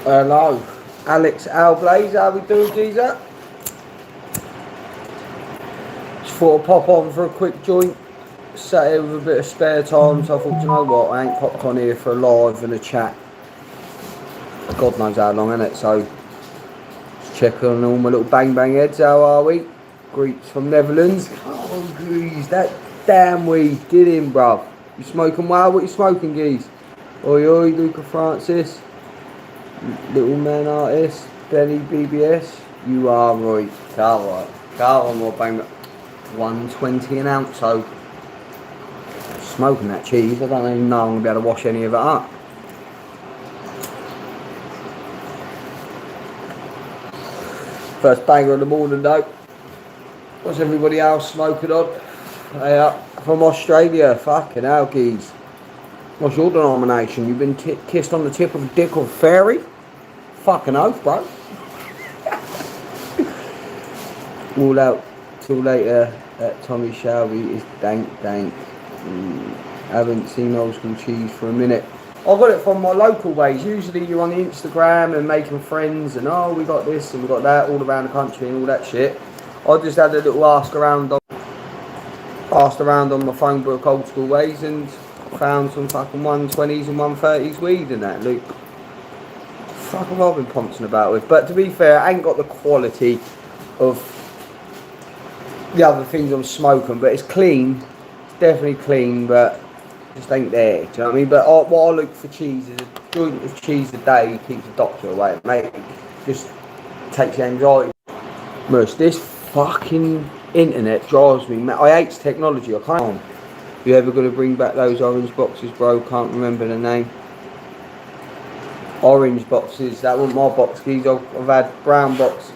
Hello, Alex Alblaze, how we doing, geezer? Just thought I'd pop on for a quick joint. Sat here with a bit of spare time, so I thought, you know what, I ain't popped on here for a live and a chat. God knows how long, innit? So, just check on all my little bang bang heads, how are we? Greets from Netherlands. Oh, geez, that damn weed, get in, bruv. You smoking well? What you smoking, geez? Oi, oi, Luca Francis. Little man artist, Benny BBS, you are right. Carl, more bang 120 an ounce, so smoking that cheese, I don't even know I'm going to be able to wash any of it up. First banger of the morning though. What's everybody else smoking on? They are from Australia, fucking hell, geez. What's your denomination? You've been kissed on the tip of a dick or a fairy? Fucking oath, bro. All out till later at Tommy Shelby is dank. Haven't seen old school cheese for a minute. I got it from my local ways. Usually you're on the Instagram and making friends and oh, we got this and we got that all around the country and all that shit. I just had a little asked around on my phone book old school ways and found some fucking 120s and 130s weed in that, Luke. Fuck what I've been pouncing about with. But to be fair, I ain't got the quality of the other things I'm smoking, but it's clean. It's definitely clean, but just ain't there. Do you know what I mean? But what I look for cheese is a joint of cheese a day keeps the doctor away, mate. Just takes the anxiety. Merce, this fucking internet drives me mad. I hate technology. I can't. You ever gonna bring back those orange boxes, bro? Can't remember the name. Orange boxes. That wasn't my box keys. I've had brown box,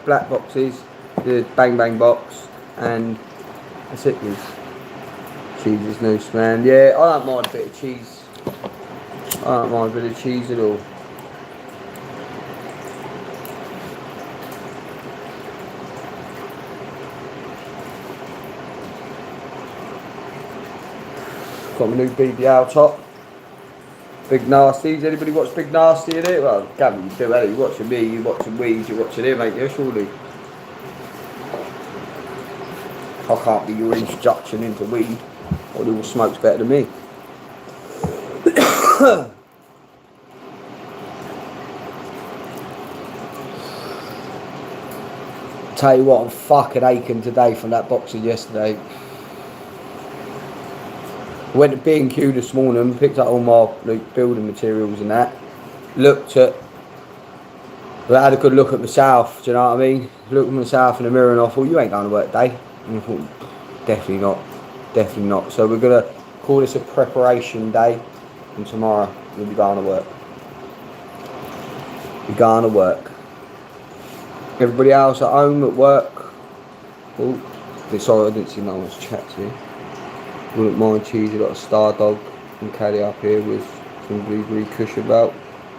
black boxes, the bang bang box, and that's it. Cheese is loose, man. Yeah, I don't mind a bit of cheese. I don't mind a bit of cheese at all. Got my new BBL top. Big Nasties. Anybody watch Big Nasty in it? Well, Gavin, you do, ain't you? You're watching me, you're watching weeds, you're watching him, ain't you? Surely. I can't be your introduction into weed. Or who smokes better than me. Tell you what, I'm fucking aching today from that boxing yesterday. Went to B&Q this morning, picked up all my building materials and that. I had a good look at myself, do you know what I mean? Looked at myself in the mirror and I thought, you ain't going to work today. And I thought, definitely not. So we're going to call this a preparation day, and tomorrow we'll be going to work. Everybody else at home, at work. Oh, sorry, I didn't see no one's chat here. Wouldn't mind cheese. I got a Star Dog and caddy up here with some blueberry kush about.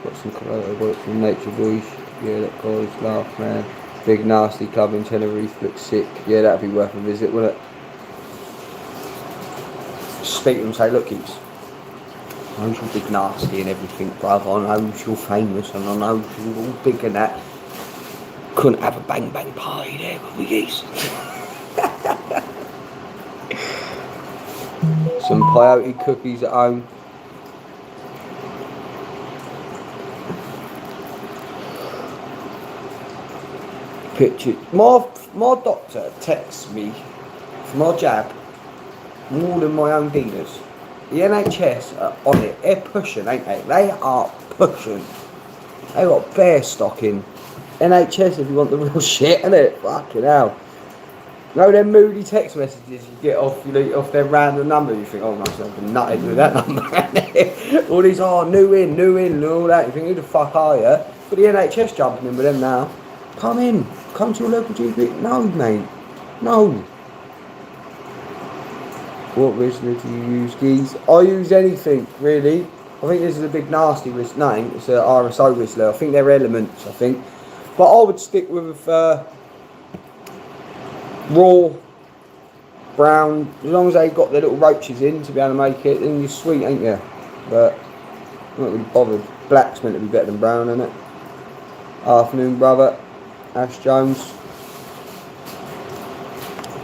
Got some from Nature Boys. Yeah, that guy's laugh, man. Big Nasty Club in Tenerife looks sick. Yeah, that'd be worth a visit, wouldn't it? Speak to them, say, look, kids, I know you're Big Nasty and everything, brother. I know you're famous and I know you're all big and that. Couldn't have a bang bang party there, could we, geese? Some peyote cookies at home. Picture. My doctor texts me for my jab more than my own dealers. The NHS are on it. They're pushing, ain't they? They are pushing. They got bear stock in. NHS if you want the real shit, innit? Fucking hell. You know them moody text messages you get off their random number, you think, oh no, I've been nutted with that number. All these, new in, and all that. You think, who the fuck are you? But the NHS jumping in with them now. Come in. Come to your local GP. No, mate. No. What whistler do you use, geese? I use anything, really. I think this is a Big Nasty name. It's an RSO whistler. I think they're Elements, I think. But I would stick with raw, brown. As long as they got their little roaches in to be able to make it, then you're sweet, ain't you? But I'm not really bothered. Black's meant to be better than brown, isn't it? Afternoon, brother. Ash Jones.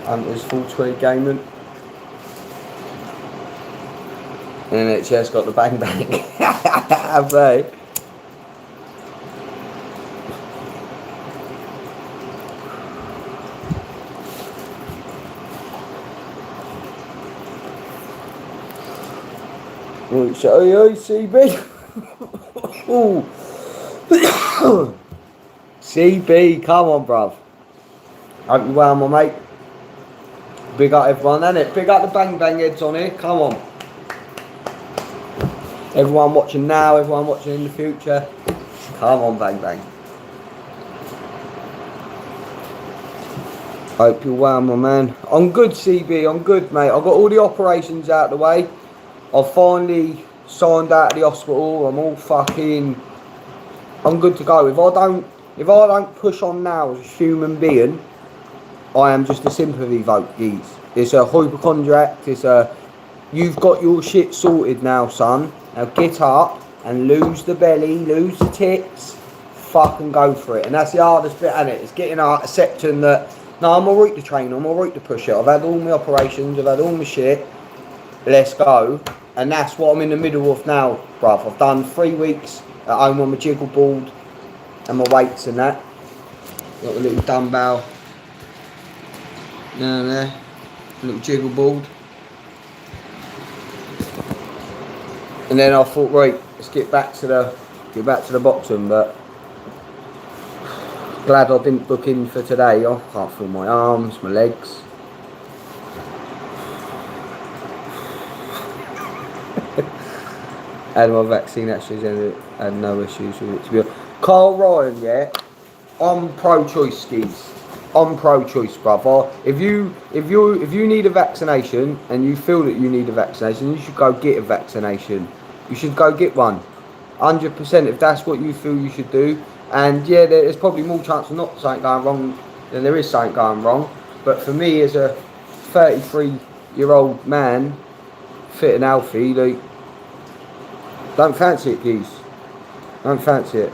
Hunters full tweed gaming. NHS got the bang bang. Have they? Right, so CB. Ooh. CB, come on, bruv. Hope you well, my mate. Big up everyone, innit? Big up the bang bang heads on here, come on. Everyone watching now, everyone watching in the future. Come on, bang bang. Hope you're well, my man. I'm good, CB, I'm good, mate. I've got all the operations out of the way. I've finally signed out of the hospital. I'm all fucking... I'm good to go. If I don't push on now as a human being, I am just a sympathy vote, geez. It's a hypochondriac. It's a... You've got your shit sorted now, son. Now get up and lose the belly, lose the tits, fucking go for it. And that's the hardest bit, isn't it? It's getting out, accepting that, no, I'm alright to train, I'm alright to push it. I've had all my operations, I've had all my shit. Let's go. And that's what I'm in the middle of now, bruv. I've done 3 weeks at home on my jiggle board and my weights and that. Got a little dumbbell down there, a little jiggle board. And then I thought, right, let's get back to the boxing, but glad I didn't book in for today. I can't feel my arms, my legs. Had my vaccine actually, and had no issues with it, to be honest. Carl Ryan, yeah, I'm pro-choice, skis. I'm pro-choice, brother. If you need a vaccination and you feel that you need a vaccination, you should go get a vaccination. You should go get one, 100%. If that's what you feel you should do. And yeah, there's probably more chance of not something going wrong than there is something going wrong. But for me, as a 33-year-old man, fit and healthy, like, don't fancy it, geez. Don't fancy it.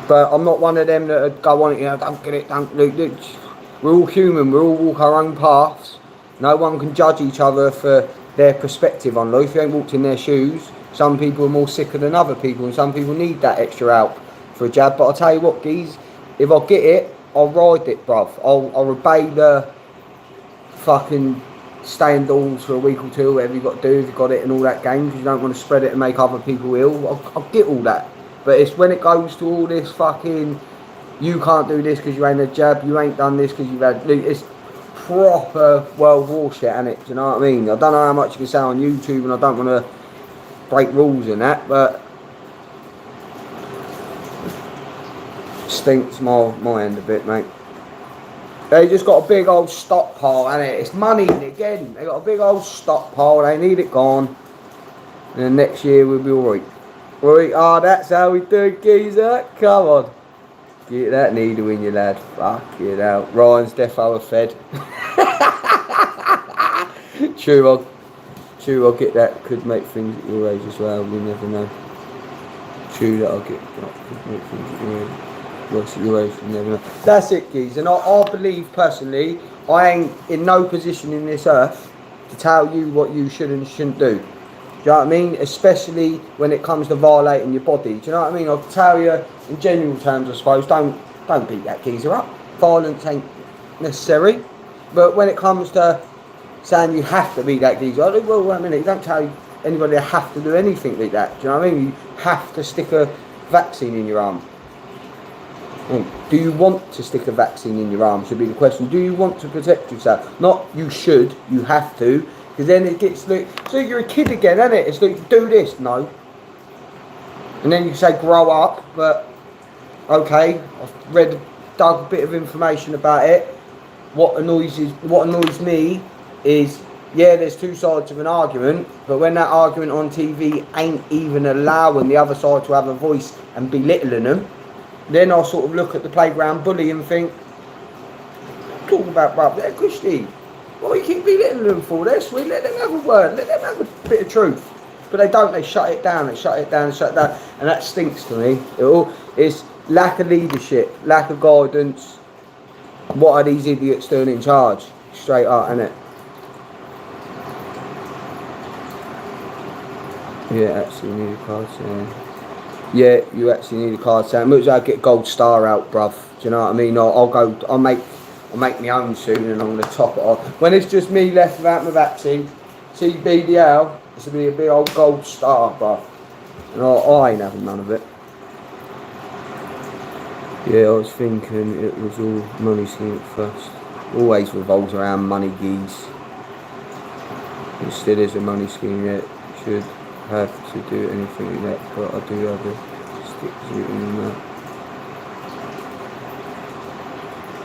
But I'm not one of them that would go on it, you know, don't get it, don't look. We're all human, we all walk our own paths. No one can judge each other for their perspective on life. If you ain't walked in their shoes, some people are more sicker than other people, and some people need that extra help for a jab. But I'll tell you what, geez, if I get it, I'll ride it, bruv. I'll obey the fucking stay indoors for a week or two, whatever you've got to do, if you've got it and all that game, because you don't want to spread it and make other people ill. I'll get all that. But it's when it goes to all this fucking, you can't do this because you ain't a jab, you ain't done this because you've had, it's proper World War shit, ain't it? Do you know what I mean? I don't know how much you can say on YouTube, and I don't want to break rules in that, but stinks my end a bit, mate. They just got a big old stockpile, ain't it? It's money again. They got a big old stockpile, they need it gone. And then next year we'll be alright. Right, that's how we do it, geezer. Come on. Get that needle in your lad. Fuck it out. Ryan's defo fed. True, I'll get that. Could make things at your age as well. We never know. True that I'll get that. Could make things at your age. Works at your age, you never know. That's it, geezer. And I believe personally, I ain't in no position in this earth to tell you what you should and shouldn't do. Do you know what I mean? Especially when it comes to violating your body. Do you know what I mean? I'll tell you in general terms, I suppose, don't beat that geezer up. Violence ain't necessary. But when it comes to saying you have to beat that geezer up, well, wait a minute, you don't tell anybody they have to do anything like that. Do you know what I mean? You have to stick a vaccine in your arm. Do you want to stick a vaccine in your arm should be the question. Do you want to protect yourself? Not you should, you have to. Because then it gets like, so you're a kid again, isn't it? It's like, do this, no. And then you say grow up, but okay, I've dug a bit of information about it. What annoys me is, yeah, there's two sides of an argument, but when that argument on TV ain't even allowing the other side to have a voice and belittling them, then I'll sort of look at the playground bully and think, talk about bruv, they're Christy. What do you keep belittling them for? They're sweet, let them have a word, let them have a bit of truth. But they don't, they shut it down, and that stinks to me. It's lack of leadership, lack of guidance. What are these idiots doing in charge? Straight up, innit? Yeah, actually need a card sign. Yeah, you actually need a card sign. Much I get gold star out, bruv. Do you know what I mean? I'll make my own soon, and I'm gonna top it off. When it's just me left without my vaccine, TBDL, it's gonna be a big old gold star, bruv. And I ain't having none of it. Yeah, I was thinking it was all money scheme at first. Always revolves around money, geese. It still is a money scheme yet. Should have to do anything in that, but I do have a stick to in that.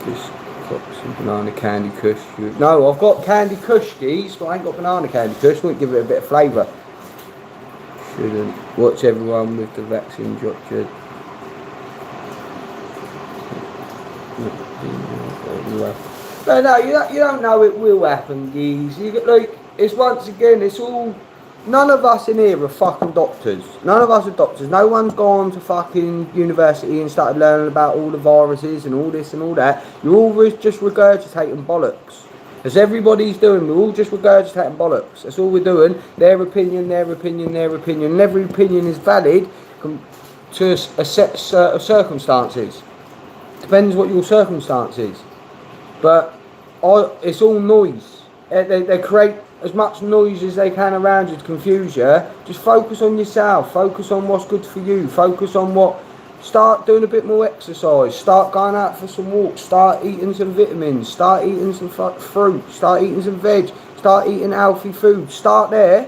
Just got some banana candy kush. No, I've got candy kush, geese, but I ain't got banana candy kush. Wouldn't give it a bit of flavour. Shouldn't. Watch everyone with the vaccine drop dead. No, you don't know it will happen, geez. It's once again, it's all. None of us in here are fucking doctors. None of us are doctors. No one's gone to fucking university and started learning about all the viruses and all this and all that. You're all just regurgitating bollocks. As everybody's doing, we're all just regurgitating bollocks. That's all we're doing. Their opinion, their opinion, their opinion. And every opinion is valid to a set of circumstances. Depends what your circumstance is. But it's all noise. They create as much noise as they can around you to confuse you. Just focus on yourself. Focus on what's good for you. Focus on what... Start doing a bit more exercise. Start going out for some walks. Start eating some vitamins. Start eating some fruit. Start eating some veg. Start eating healthy food. Start there.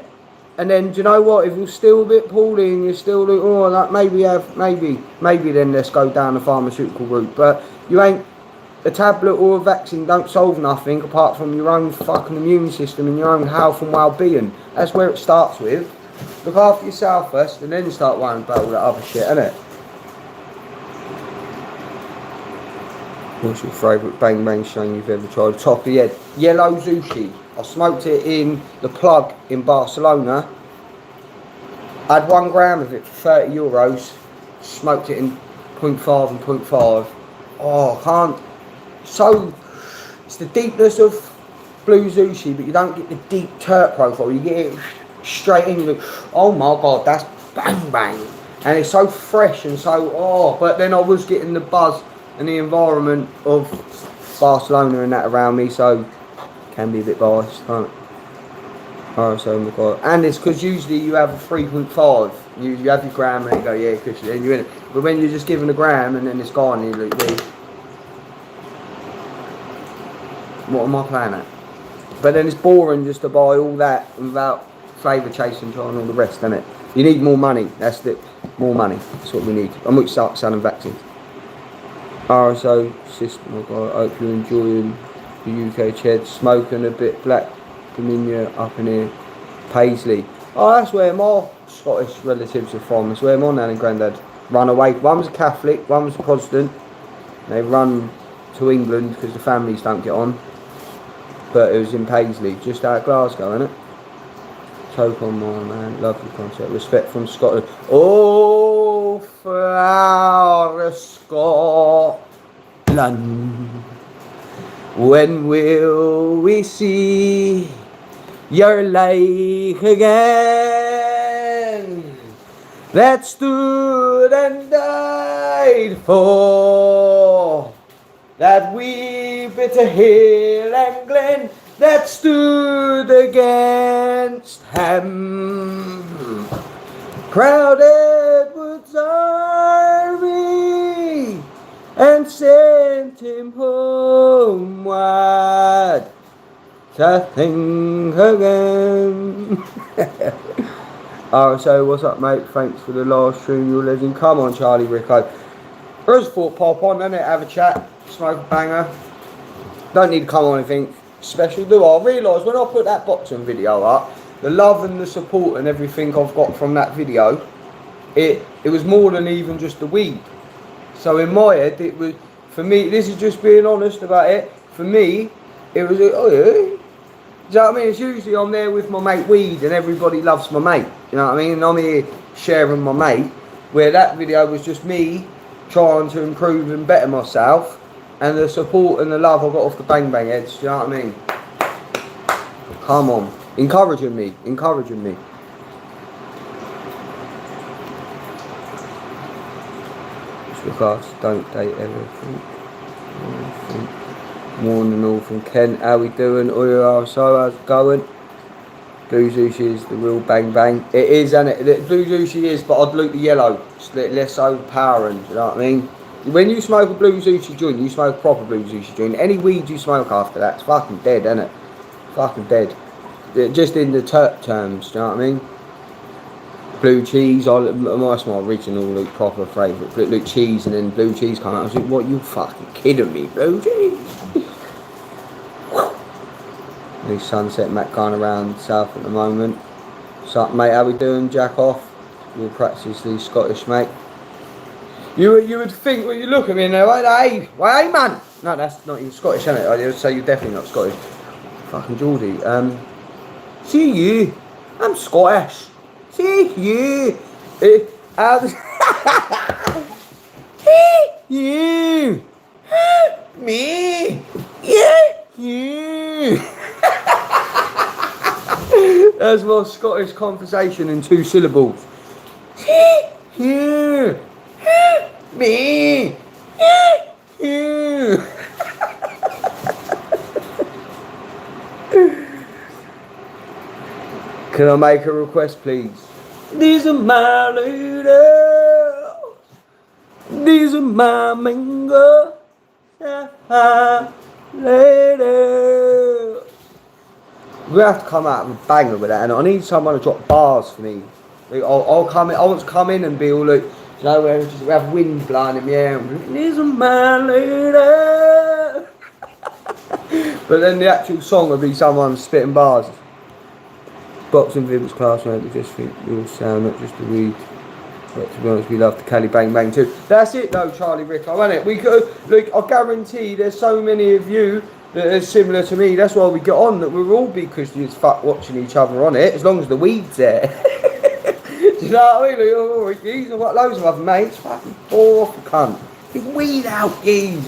And then, do you know what? If you're still a bit poorly and you're still like, oh, that maybe then let's go down the pharmaceutical route. But you ain't... A tablet or a vaccine don't solve nothing apart from your own fucking immune system and your own health and well-being. That's where it starts with. Look after yourself first and then start worrying about all that other shit, innit? What's your favourite bang bang strain you've ever tried? Top of the head. Yellow Sushi. I smoked it in the Plug in Barcelona. I had 1 gram of it for €30. Smoked it in 0.5 and 0.5. Oh, I can't. So, it's the deepness of Blue Sushi, but you don't get the deep terp profile. You get it straight in. You go, oh my god, that's bang bang. And it's so fresh and so, but then I was getting the buzz and the environment of Barcelona and that around me, so can be a bit biased, can't it? And it's because usually you have a 3.5. You have your gram and you go, yeah, because then you're in it. But when you're just given a gram and then it's gone, you look, what am I playing at? But then it's boring just to buy all that without flavour chasing, trying all the rest, isn't it? You need more money. That's it. More money. That's what we need. I'm going to start selling vaccines. RSO system. Oh God, I hope you're enjoying the UK Ched. Smoking a bit black Dominia up in here. Paisley. Oh, that's where my Scottish relatives are from. That's where my nan and granddad run away. One was a Catholic, one was a Protestant. They run to England because the families don't get on. But it was in Paisley, just out of Glasgow, innit? Choke on my man, lovely concept. Respect from Scotland. Oh, flower Scotland. When will we see your like again? That stood and died for. That we bitter hill and glen that stood against him. Proud Edward's army and sent him homeward to think again. So what's up, mate? Thanks for the last stream, you're a legend. Come on, Charlie Rico. I just thought pop on, innit? Have a chat, smoke a banger. Don't need to come on anything special, do I? I realised when I put that boxing video up, the love and the support and everything I've got from that video, it was more than even just the weed. So in my head, it was, for me, this is just being honest about it, for me, it was, oh yeah. Do you know what I mean? It's usually I'm there with my mate Weed and everybody loves my mate. You know what I mean? And I'm here sharing my mate, where that video was just me trying to improve and better myself, and the support and the love I got off the Bang Bang heads. Do you know what I mean? Come on, encouraging me. Because don't date everything. Morning all from Kent. How we doing? So how's it going? Blue Sushi is the real Bang Bang. It is, isn't it? Blue Sushi is, but I'd look the yellow. It's less overpowering. You know what I mean? When you smoke a Blue Sushi joint, you smoke a proper Blue Sushi joint. Any weed you smoke after that, it's fucking dead, isn't it? Fucking dead. Just in the terms. Do you know what I mean? Blue cheese, that's my original proper favourite. Blue cheese, and then blue cheese come out. I was like, what, you fucking kidding me? Blue cheese? New sunset Matt going around south at the moment. So, mate, how we doing? Jack off. We'll practice these Scottish, mate. You would think when you look at me and they're like, hey man. No, that's not even Scottish, isn't it? I would say you're definitely not Scottish. Fucking Geordie. See you. I'm Scottish. See you. See you. Me. Yeah. You. That's my Scottish conversation in 2 syllables. You. Me. You. Can I make a request, please? These are my ladies. These are my mango. Ladies. We have to come out with a banger with that, and I need someone to drop bars for me. I'll come in. I want to come in and be all like, you know, where we have wind blowing in the air. These are my ladies. But then the actual song will be someone spitting bars. Boxing Vib's classmate, we just think we all sound, not just the weed. But to be honest, we love the Cali Bang Bang too. That's it though, Charlie Rico, isn't it? We could, look, I guarantee there's so many of you that are similar to me. That's why we get on, that we'll all be Christians fuck watching each other on it, as long as the weed's there. Do you know what I mean? Like, oh, geez, I've got loads of other mates, fucking pour off the cunt. Get weed out, geez.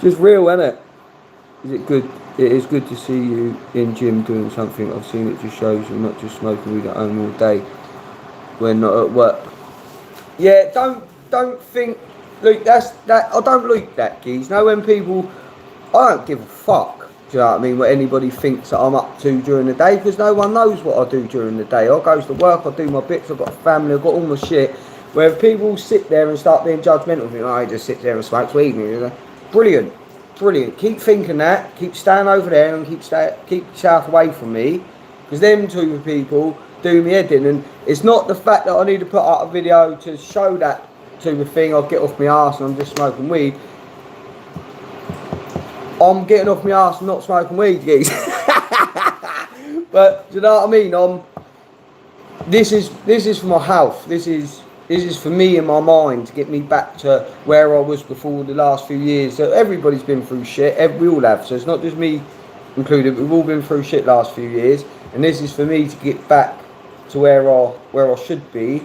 Just real, isn't it? Is it good? It is good to see you in gym doing something. I've seen it just shows you're not just smoking weed at home all day when not at work. Yeah, don't think, look, that's that. I don't like that, geez. No, when people, I don't give a fuck. Do you know what I mean? What anybody thinks that I'm up to during the day, because no one knows what I do during the day. I go to work, I do my bits, I've got a family, I've got all my shit. Where if people sit there and start being judgmental, think, oh, he just sits there and smokes weed. You know? Brilliant. Brilliant. Keep thinking that. Keep staying over there and keep yourself away from me, because them two people do me head in. And it's not the fact that I need to put out a video to show that to the thing. I'll get off my arse and I'm just smoking weed. I'm getting off my arse and not smoking weed, geez. But do you know what I mean? This is for my health. This is for me and my mind, to get me back to where I was before the last few years. So everybody's been through shit. We all have. So it's not just me included. We've all been through shit last few years. And this is for me to get back to where I should be.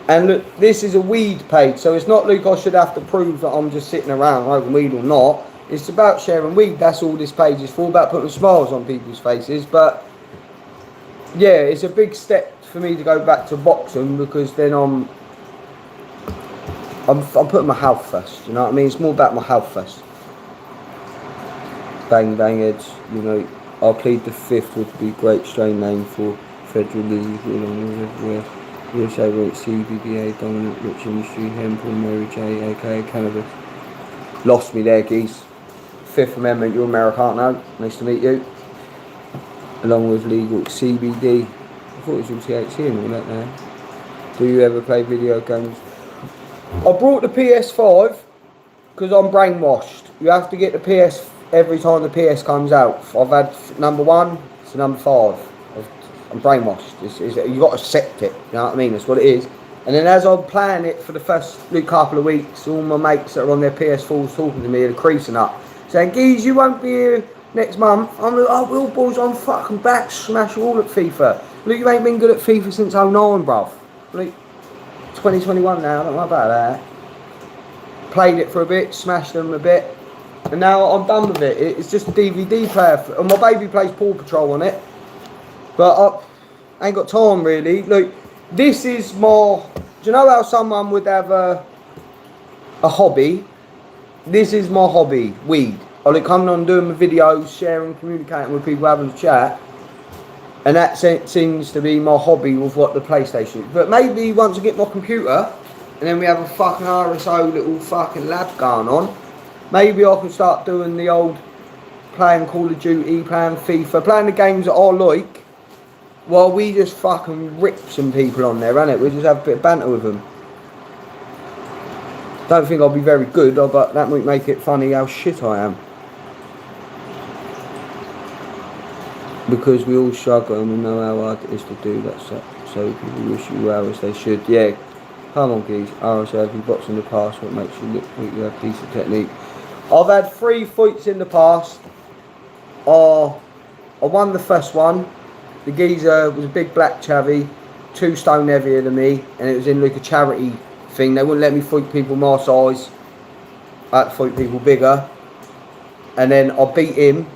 And look, this is a weed page. So it's not like I should have to prove that I'm just sitting around smoking weed or not. It's about sharing weed. That's all this page is for. About putting smiles on people's faces. But yeah, it's a big step for me to go back to boxing, because then I'm putting my health first. You know what I mean? It's more about my health first. Bang Bang Heads. You know, I'll plead the fifth would be a great strain name for Federal League. USA wrote CBDA, dominant rich industry, hemp or Mary J, aka cannabis. Lost me there, geese. Fifth Amendment, you're Americano. Nice to meet you. Along with legal CBD. I thought it was all THC and all that now. Do you ever play video games? I brought the PS5 because I'm brainwashed. You have to get the PS every time the PS comes out. I've had number 1 to number 5. I'm brainwashed. You've got to accept it. You know what I mean? That's what it is. And then as I'm playing it for the first couple of weeks, all my mates that are on their PS4s talking to me are creasing up, saying, "Geez, you won't be here next month." I'm like, "Oh, Will Boys, I'm fucking back, smash all at FIFA. Look, you ain't been good at FIFA since '09, bruv. Like, 2021 now, don't worry about that. Played it for a bit, smashed them a bit, and now I'm done with it. It's just a DVD player, and my baby plays Paw Patrol on it, but I ain't got time really. Look, this is more, do you know how someone would have a hobby? This is my hobby, weed. I like coming on doing my videos, sharing, communicating with people, having a chat. And that seems to be my hobby with what the PlayStation is. But maybe once I get my computer, and then we have a fucking RSO little fucking lab going on, maybe I can start doing the old playing Call of Duty, playing FIFA, playing the games that I like, while we just fucking rip some people on there, innit? We just have a bit of banter with them. Don't think I'll be very good, but that might make it funny how shit I am. Because we all struggle and we know how hard it is to do that, so people wish you well as they should. Yeah, come on geez, RSL, if you've boxed in the past, what makes you look like you have decent technique. I've had 3 fights in the past. I won the first one. The geezer was a big black chavvy, 2 stone heavier than me, and it was in like a charity thing. They wouldn't let me fight people my size. I had to fight people bigger. And then I beat him.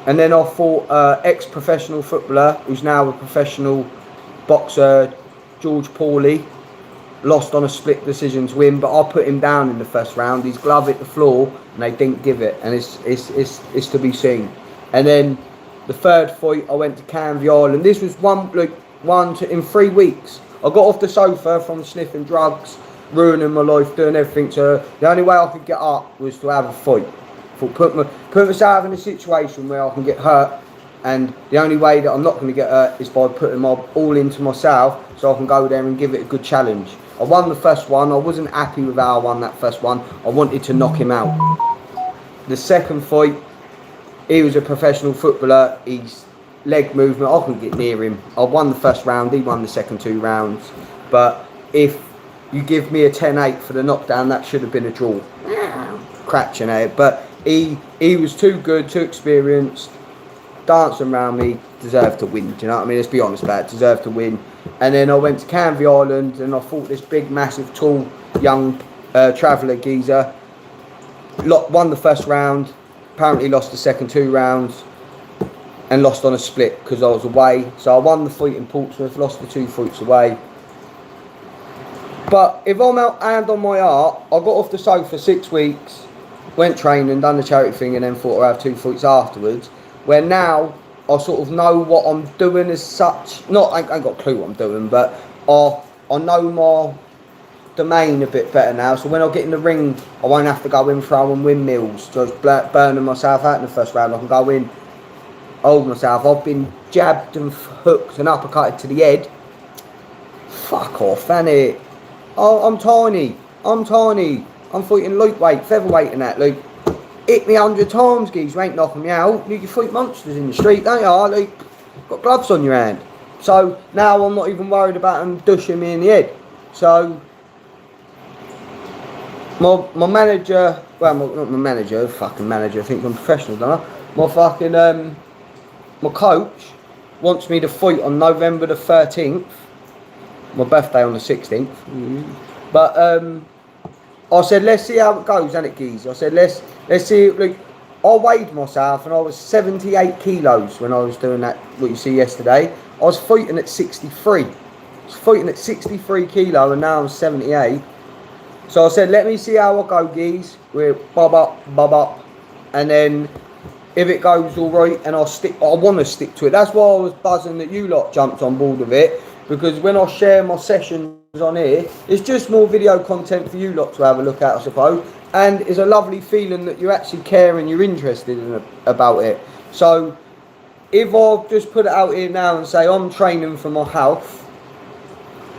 And then I fought ex-professional footballer, who's now a professional boxer, George Pauly. Lost on a split decision to win, but I put him down in the first round. His glove hit the floor, and they didn't give it, and it's to be seen. And then the third fight, I went to Canvey Island. This was in 3 weeks. I got off the sofa from sniffing drugs, ruining my life, doing everything. So the only way I could get up was to have a fight. Put myself in a situation where I can get hurt, and the only way that I'm not going to get hurt is by putting my all into myself, so I can go there and give it a good challenge. I won the first one. I wasn't happy with how I won that first one. I wanted to knock him out. The second fight, he was a professional footballer. His leg movement, I couldn't get near him. I won the first round. He won the second 2 rounds. But if you give me a 10-8 for the knockdown, that should have been a draw. Cratching at it. But he was too good, too experienced. Dancing around me, deserved to win. Do you know what I mean? Let's be honest about it. Deserved to win. And then I went to Canvey Island and I fought this big, massive, tall, young traveller geezer. Won the first round. Apparently lost the second 2 rounds. And lost on a split because I was away. So I won the fight in Portsmouth, lost the 2 fights away. But if I'm out hand on my heart, I got off the sofa 6 weeks, went training, done the charity thing, and then thought I'd have 2 fights afterwards. Where now I sort of know what I'm doing as such. I ain't got a clue what I'm doing, but I know my domain a bit better now. So when I get in the ring, I won't have to go in throwing windmills, just burning myself out in the first round. I can go in, hold myself. I've been jabbed and hooked and uppercutted to the head. Fuck off, innit? Oh, I'm tiny. I'm fighting lightweight, featherweight and that. Like, hit me 100 times, geez. You ain't knocking me out. You fight monsters in the street, don't you? Like, got gloves on your hand. So now I'm not even worried about them dushing me in the head. So my manager, well, not my manager, fucking manager. I think I'm professional, don't I? My fucking my coach wants me to fight on November the 13th. My birthday on the 16th. But I said, let's see how it goes, innit, geez? I said, let's see. Look, I weighed myself and I was 78 kilos when I was doing that, what you see yesterday. I was fighting at 63. I was fighting at 63 kilo and now I'm 78. So I said, let me see how I go, geez. We're bob up. And then if it goes all right and I want to stick to it. That's why I was buzzing that you lot jumped on board with it. Because when I share my sessions on here, it's just more video content for you lot to have a look at, I suppose. And it's a lovely feeling that you actually care and you're interested about it. So if I just put it out here now and say I'm training for my health,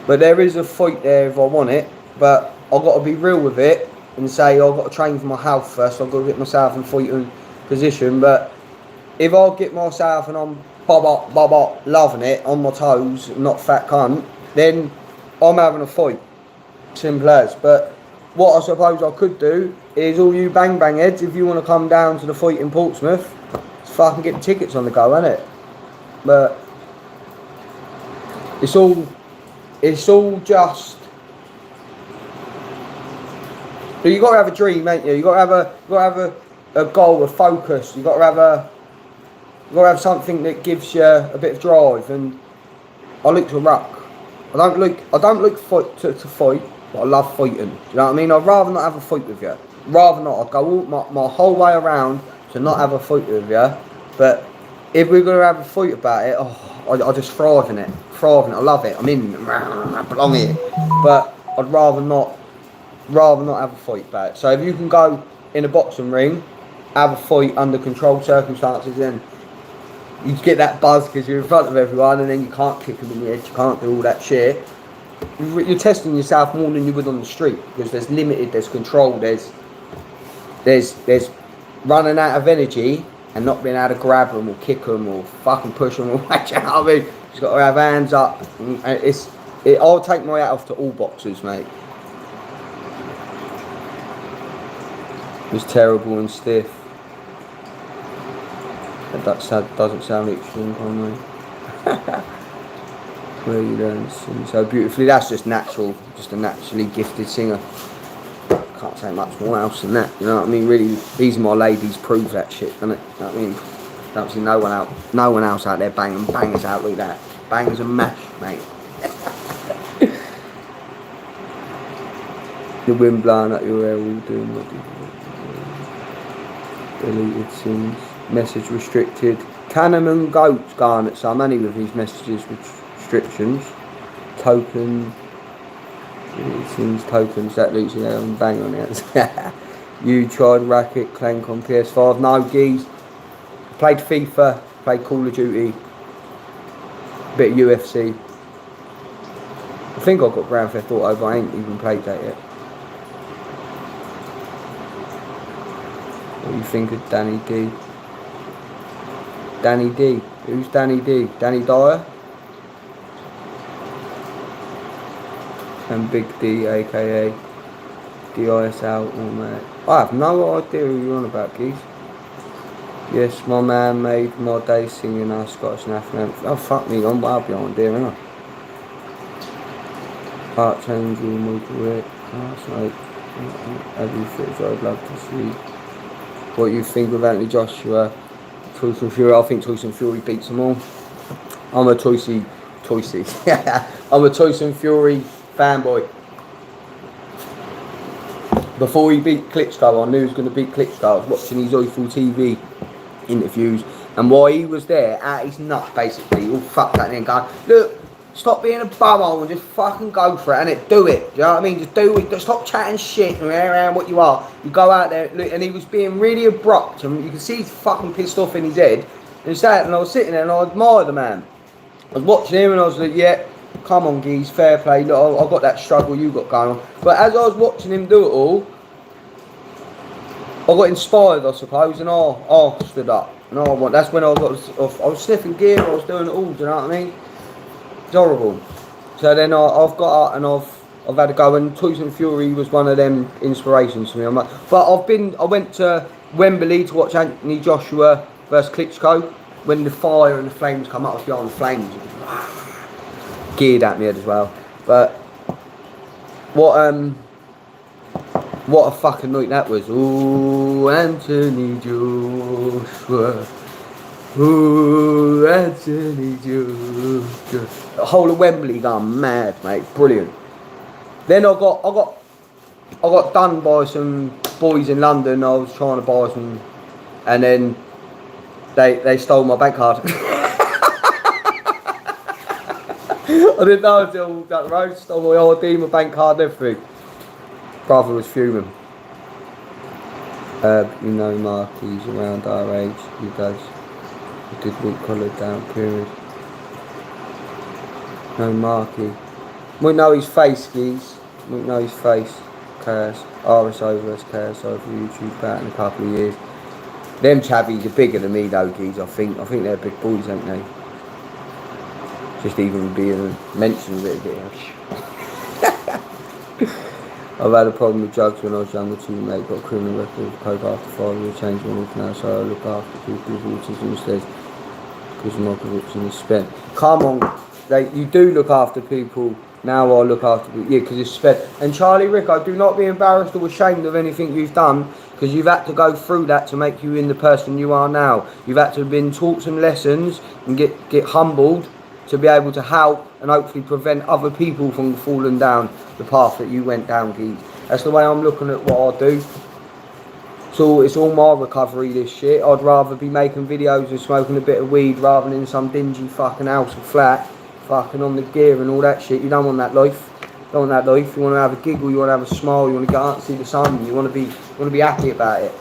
but there is a fight there if I want it, but I've got to be real with it and say I've got to train for my health first. I've got to get myself in fighting position. But if I get myself and I'm bob up, loving it, on my toes, not fat cunt, then I'm having a fight. Simple as. But what I suppose I could do is all you bang heads, if you want to come down to the fight in Portsmouth, fucking get the tickets on the go, innit? But it's all just But you got to have a dream, ain't you? You got to have a goal, a focus. You got to have something that gives you a bit of drive. And I look to ruck. I don't look to fight, but I love fighting. Do you know what I mean? I'd rather not have a fight with you. Rather not. I'd go my whole way around to not have a fight with you. But if we're gonna have a fight about it, I just thrive in it. I love it. I'm in. I belong here. But I'd rather not have a fight about it. So if you can go in a boxing ring, have a fight under controlled circumstances, then you get that buzz because you're in front of everyone, and then you can't kick them in the head, you can't do all that shit. You're testing yourself more than you would on the street, because there's control, there's running out of energy and not being able to grab them or kick them or fucking push them or watch out. I mean, you've got to have hands up. I'll take my hat off to all boxers, mate. It's terrible and stiff. That doesn't sound extreme, can me. Where you learn to sing so beautifully. That's just natural, just a naturally gifted singer. Can't say much more else than that. You know what I mean? Really, these are my ladies prove that shit, doesn't it? You know what I mean? Don't see no one else out there banging bangers out like that. Bangers and mash, mate. The wind blowing at your hair, all doing what you deleted scenes. Message restricted. Cannon and Goats garnet some money with these messages restrictions. Token. Tokens that looks there and bang on it. You tried Racket Clank on PS5. No, geez. Played FIFA, played Call of Duty, bit of UFC. I think I've got Grand Theft Auto, but I ain't even played that yet. What do you think of Danny D? Danny D. Who's Danny D? Danny Dyer? And Big D, aka DISL. Oh man, I have no idea who you're on about, geez. Yes, my man made my day singing our Scottish national anthem. Oh fuck me, I'm well behind there, ain't I? Archangel, Michael, that's right. Everything I'd love to see. What you think of Anthony Joshua? Tyson Fury. I think Tyson Fury beats them all. I'm a Tyson Fury fanboy. Before he beat Klitschko, I knew he was going to beat Klitschko. I was watching his Eiffel TV interviews, and while he was there, at his nut, basically, all fucked that and going, look, stop being a bumhole and just fucking go for it, and do it. Do you know what I mean? Just do it. Just stop chatting shit and around what you are. You go out there, look, and he was being really abrupt, and you can see he's fucking pissed off in his head. And I was sitting there, and I admired the man. I was watching him, and I was like, yeah, come on, geez, fair play. Look, I've got that struggle you got going on. But as I was watching him do it all, I got inspired, I suppose, and I stood up. And that's when I was sniffing gear, I was doing it all. Do you know what I mean? It's horrible. So then I've got out and I've had a go, and Tyson Fury was one of them inspirations for me. I went to Wembley to watch Anthony Joshua versus Klitschko. When the fire and the flames come up, I was behind the flames. Geared at me as well. But what a fucking night that was. Ooh, Anthony Joshua. Ooh, Anthony Joshua. The whole of Wembley gone mad, mate. Brilliant. Then I got done by some boys in London. I was trying to buy some, and then they stole my bank card. I didn't know until I walked out the road. Stole my ID, my bank card, everything. Brother was fuming. You know, Mark, he's around our age. He does. He did week collared down period. No, Marky. We know his face, geez. We know his face. Chaos. RSO vs KSO for YouTube back in a couple of years. Them chavvies are bigger than me though, geez. I think they're big boys, aren't they? Just even being mentioned a bit. I've had a problem with drugs when I was younger too, mate. Got a criminal record of coke after 5 years, changed my life now, so I look after people with autism instead. Because my conviction is spent. Come on, you do look after people Now I look after you because it's spent. And Charlie Rico, do not be embarrassed or ashamed of anything you've done, because you've had to go through that to make you in the person you are now. You've had to have been taught some lessons and get humbled to be able to help and hopefully prevent other people from falling down the path that you went down, Keith. That's the way I'm looking at what I do. So it's all my recovery, this shit. I'd rather be making videos and smoking a bit of weed rather than in some dingy fucking house or flat, fucking on the gear and all that shit. You don't want that life. You don't want that life. You want to have a giggle, you want to have a smile, you want to go out and see the sun, you want to be happy about it.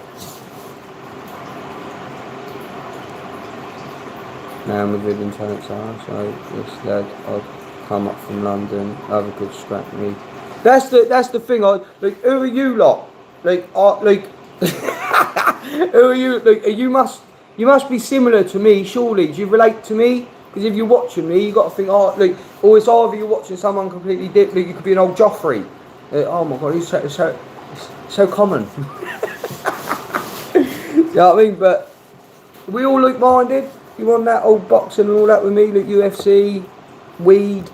Now I'm living in Terence House, so this lad, I'd come up from London, have a good scrap me. That's the thing. Like, who are you lot? Who are you? Like, you must be similar to me, surely. Do you relate to me? Because if you're watching me, you got to think, oh, like, or it's either you're watching someone completely different. Like, you could be an old Joffrey. Oh my God, he's so common. You know what I mean? But we all look minded. You want that old boxing and all that with me, like UFC, weed.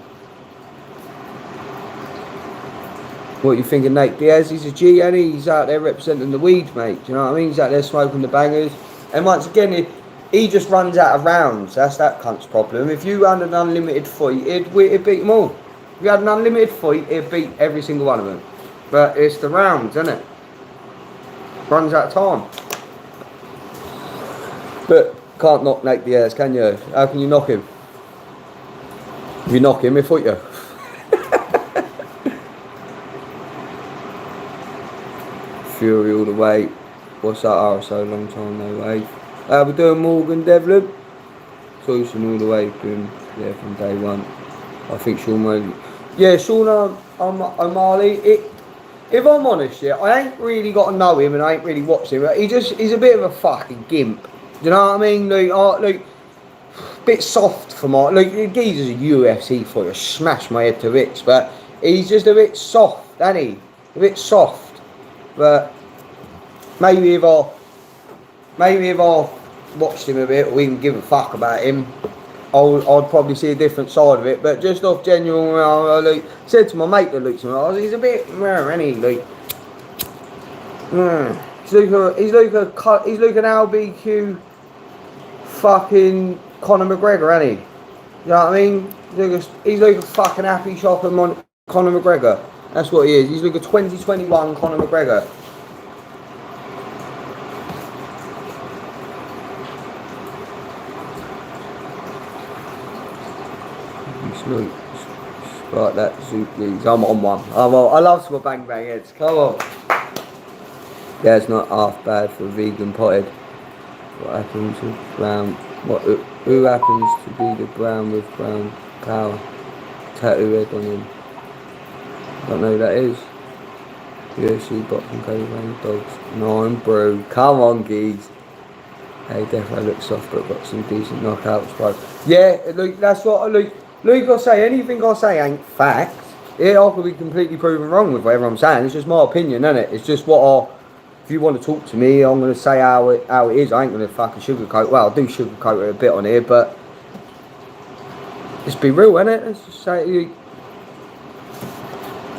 What you thinking, Nate Diaz? He's a G, and he's out there representing the weed, mate. Do you know what I mean? He's out there smoking the bangers. And once again, he just runs out of rounds. That's that cunt's problem. If you had an unlimited fight, it'd beat them all. If you had an unlimited fight, it'd beat every single one of them. But it's the rounds, isn't it? Runs out of time. But can't knock Nate Diaz, can you? How can you knock him? If you knock him, he'll fight you. Fury all the way. What's that? RSO, long time no way. We're doing Morgan Devlin. Soyson all the way, been there from day one. I think Sean O'Malley. Yeah, Sean O'Malley. If I'm honest, yeah, I ain't really got to know him and I ain't really watched him. He's a bit of a fucking gimp. Do you know what I mean? Like bit soft for my. Like, he's a UFC fighter, smash my head to bits, but he's just a bit soft, ain't he? A bit soft. But maybe if I watched him a bit or even give a fuck about him, I'd probably see a different side of it. But just off genuine, I said to my mate that looked at me, he's a bit, isn't he? Like, he's like an LBQ fucking Conor McGregor, ain't he? You know what I mean? He's like a fucking happy shopper Conor McGregor. That's what he is. He's like a 2021 Conor McGregor. Right, that Zooplies. I'm on one. I love some bang bang heads. Come on. Yeah, it's not half bad for vegan potted. What happens with brown? Who happens to be the brown with brown power? Tattoo head on him. Don't know who that is. UFC boxing code dogs. 9 bro. Come on, geez. Hey, definitely looks soft, but got some decent knockouts, bro. Yeah, look, that's what I look. Luke, I say anything I say ain't fact. Yeah, I could be completely proven wrong with whatever I'm saying. It's just my opinion, isn't it? It's just what if you want to talk to me, I'm going to say how it is. I ain't going to fucking sugarcoat. Well, I do sugarcoat it a bit on here, but just be real, innit? Let's just say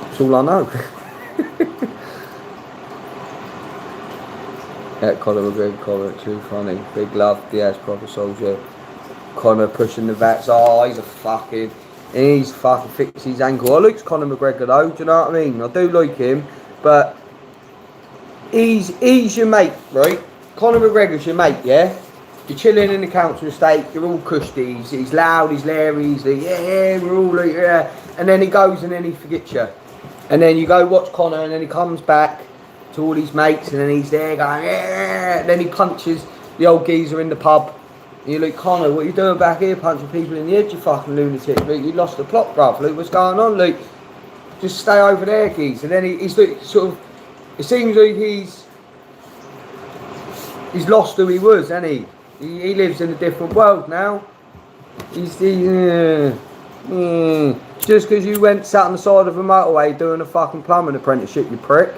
that's all I know. Yeah, Conor McGregor comment, too funny. Big love, Diaz, proper soldier. Conor pushing the vats. Oh, he's fucking fixed his ankle. I like Conor McGregor though, do you know what I mean? I do like him, but he's your mate, right? Conor McGregor's your mate, yeah? You're chilling in the council estate, you're all cushy, he's loud, he's leery, he's like, yeah, we're all like, yeah. And then he goes and then he forgets you. And then you go watch Conor and then he comes back to all his mates and then he's there going, yeah. And then he punches the old geezer in the pub. And you're like, Conor, what are you doing back here punching people in the head, you fucking lunatic? Like, you lost the plot, bruv. Like, what's going on? Like, just stay over there, geez. And then he's like, sort of, it seems like he's lost who he was, hasn't he? He lives in a different world now. Just because you sat on the side of a motorway doing a fucking plumbing apprenticeship, you prick.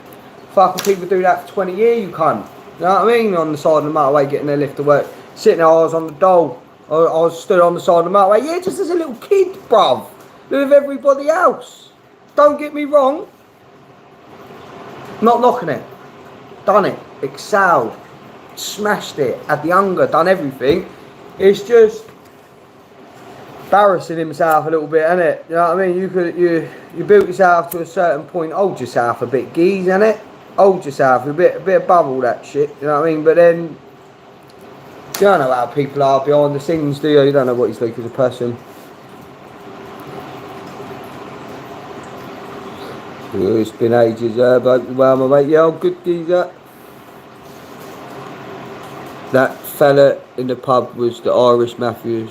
Fucking people do that for 20 years, you cunt. You know what I mean? On the side of the motorway getting their lift to work. Sitting there, I was on the dole. I was stood on the side of the motorway. Yeah, just as a little kid, bruv. with everybody else. Don't get me wrong. Not knocking it. Done it. Excelled. Smashed it. Had the hunger. Done everything. It's just embarrassing himself a little bit, isn't it? You know what I mean? You built yourself to a certain point. Hold yourself a bit, geez, isn't it? Hold yourself a bit above all that shit. You know what I mean? But then you don't know how people are behind the scenes, do you? You don't know what he's like as a person. It's been ages, but well, my mate, yeah, I'm good, geezer. That fella in the pub was the Irish Matthews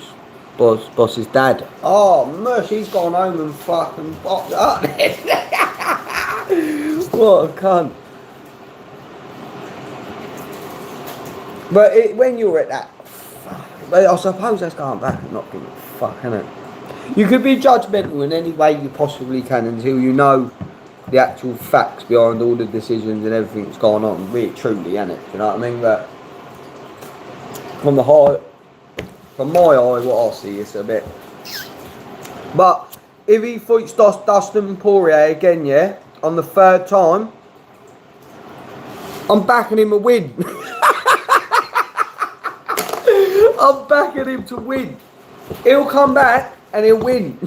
boss's dad. Oh, mush, he's gone home and fucking bopped up. What a cunt. But when you're at that, but I suppose that's going back and not giving a fuck, innit? You could be judgmental in any way you possibly can until you know the actual facts behind all the decisions and everything that's going on, really truly, innit? You know what I mean? But from my eye, what I see is a bit. But if he fights Dustin Poirier again, yeah, on the third time, I'm backing him to win. I'm backing him to win. He'll come back and he'll win.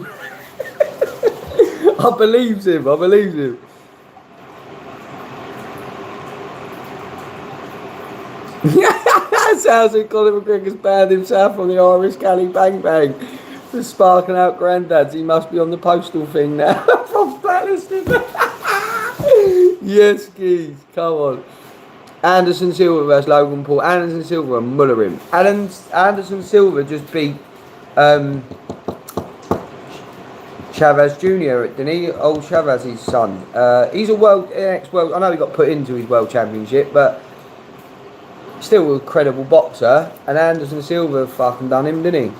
I believe him. Sounds like Conor McGregor's banned himself on the Irish Cali Bang Bang for sparking out granddads. He must be on the postal thing now. From blacklisted. Yes, geez. Come on. Anderson Silva versus Logan Paul. Anderson Silva and muller him. Anderson Silva just beat Chavez Jr., didn't he? Old Chavez's son. He's a ex-world. I know he got put into his world championship, but still a credible boxer. And Anderson Silva fucking done him, didn't he?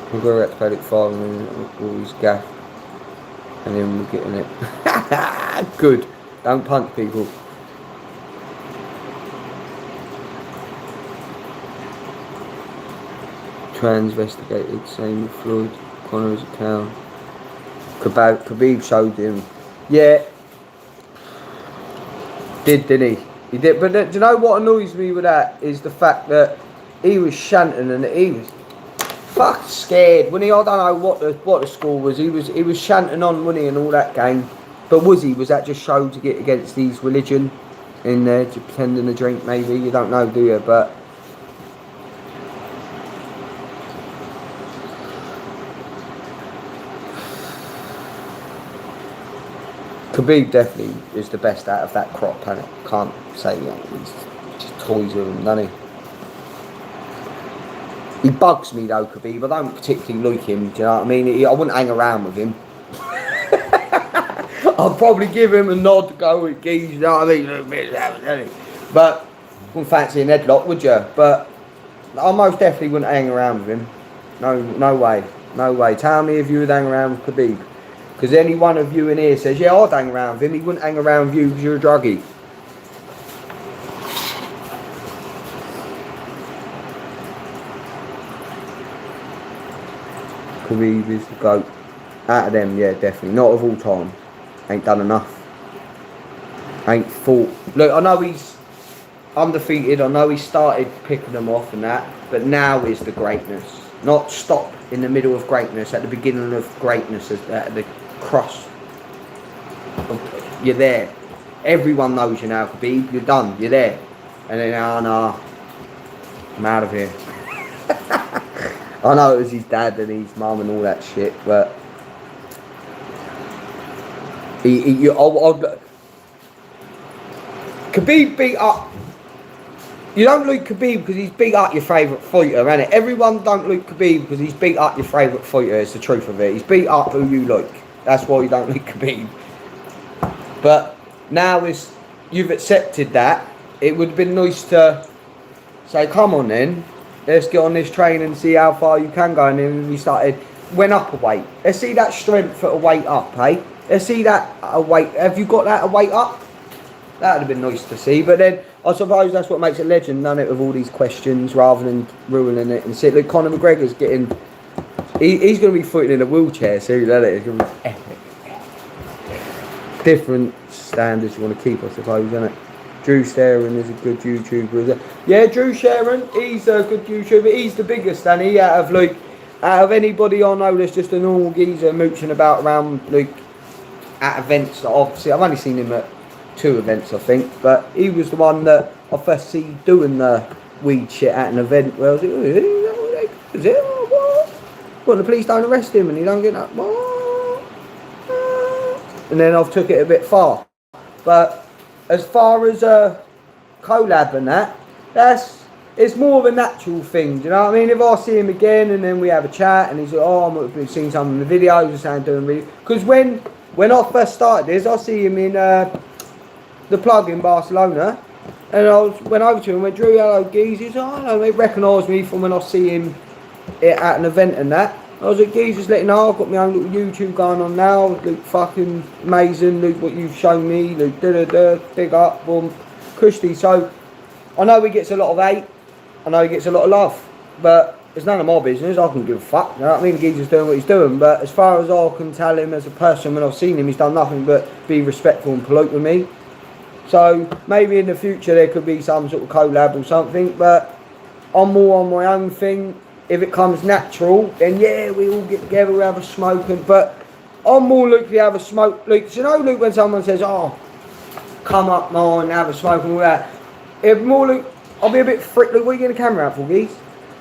McGregor played it 5 minutes, all his gaff. And then we're getting it. Good. Don't punch people. Investigated, same with Floyd. Connor's account. Khabib showed him. Yeah. Didn't he? He did. But do you know what annoys me with that is the fact that he was chanting and he was fucked scared. When he, I don't know what the score was. He was chanting on, wasn't he, and all that game. But was that just show to get against his religion in there, to pretending to drink maybe? You don't know, do you? But Khabib definitely is the best out of that crop, and can't say that. He's just toys with him, doesn't he? He bugs me though, Khabib. I don't particularly like him, do you know what I mean? I wouldn't hang around with him. I'd probably give him a nod to go with geese, you know what I mean? But wouldn't fancy an headlock, would you? But I most definitely wouldn't hang around with him. No way. No way. Tell me if you would hang around with Khabib. Because any one of you in here says, yeah, I'd hang around with him. He wouldn't hang around with you because you're a druggie. Khabib is the GOAT. Out of them, yeah, definitely. Not of all time. Ain't done enough. Ain't fought. Look, I know he's undefeated. I know he started picking them off and that. But now is the greatness. Not stop in the middle of greatness. At the beginning of greatness. At the cross. You're there. Everyone knows you now, Khabib. You're done. You're there. And then, no. I'm out of here. I know it was his dad and his mum and all that shit, but Khabib beat up. You don't like Khabib because he's beat up your favourite fighter, innit? Everyone don't like Khabib because he's beat up your favourite fighter. It's the truth of it. He's beat up who you like. That's why you don't like Khabib. But now you've accepted that. It would have been nice to say, come on then. Let's get on this train and see how far you can go. And then we went up a weight. Let's see that strength at a weight up, eh? Let's see that a weight. Have you got that a weight up? That would have been nice to see. But then, I suppose that's what makes it legend, none of it, with all these questions, rather than ruining it and sit. Look, Conor McGregor's getting He's going to be footing in a wheelchair soon, isn't it? It's going to be epic. Different standards you want to keep, I suppose, isn't it? Drew Sharon is a good YouTuber. Yeah, Drew Sharon, he's a good YouTuber. He's the biggest, and he out of anybody I know, there's just a normal geezer mooching about around like at events. Obviously, I've only seen him at 2 events, I think, but he was the one that I first see doing the weed shit at an event where I was like, is it? What? Well, the police don't arrest him and he don't get that. What? And then I've took it a bit far. But as far as a collab and it's more of a natural thing, do you know what I mean? If I see him again and then we have a chat and he's like, oh, I've seen some of the videos and saying doing really, because when I first started this, I see him in the plug in Barcelona, and I went over to him and went, Drew, hello, geez. He's like, oh, hello, they recognise me from when I see him at an event and that. I was like, geez, just letting you know, I've got my own little YouTube going on now. Look, fucking amazing. Look what you've shown me. Look, big up, boom, cushy. So I know he gets a lot of hate. I know he gets a lot of love, but it's none of my business. I can give a fuck. You know what I mean? The geezer's doing what he's doing, but as far as I can tell him as a person, when I've seen him, he's done nothing but be respectful and polite with me. So maybe in the future there could be some sort of collab or something, but I'm more on my own thing. If it comes natural, then yeah, we all get together, we have a smoke, but I'm more likely to have a smoke. Like, you know, Luke, when someone says, oh, come up, man, have a smoke and all that, if more like, I'll be a bit frick. Look, what are you getting the camera out for, geez?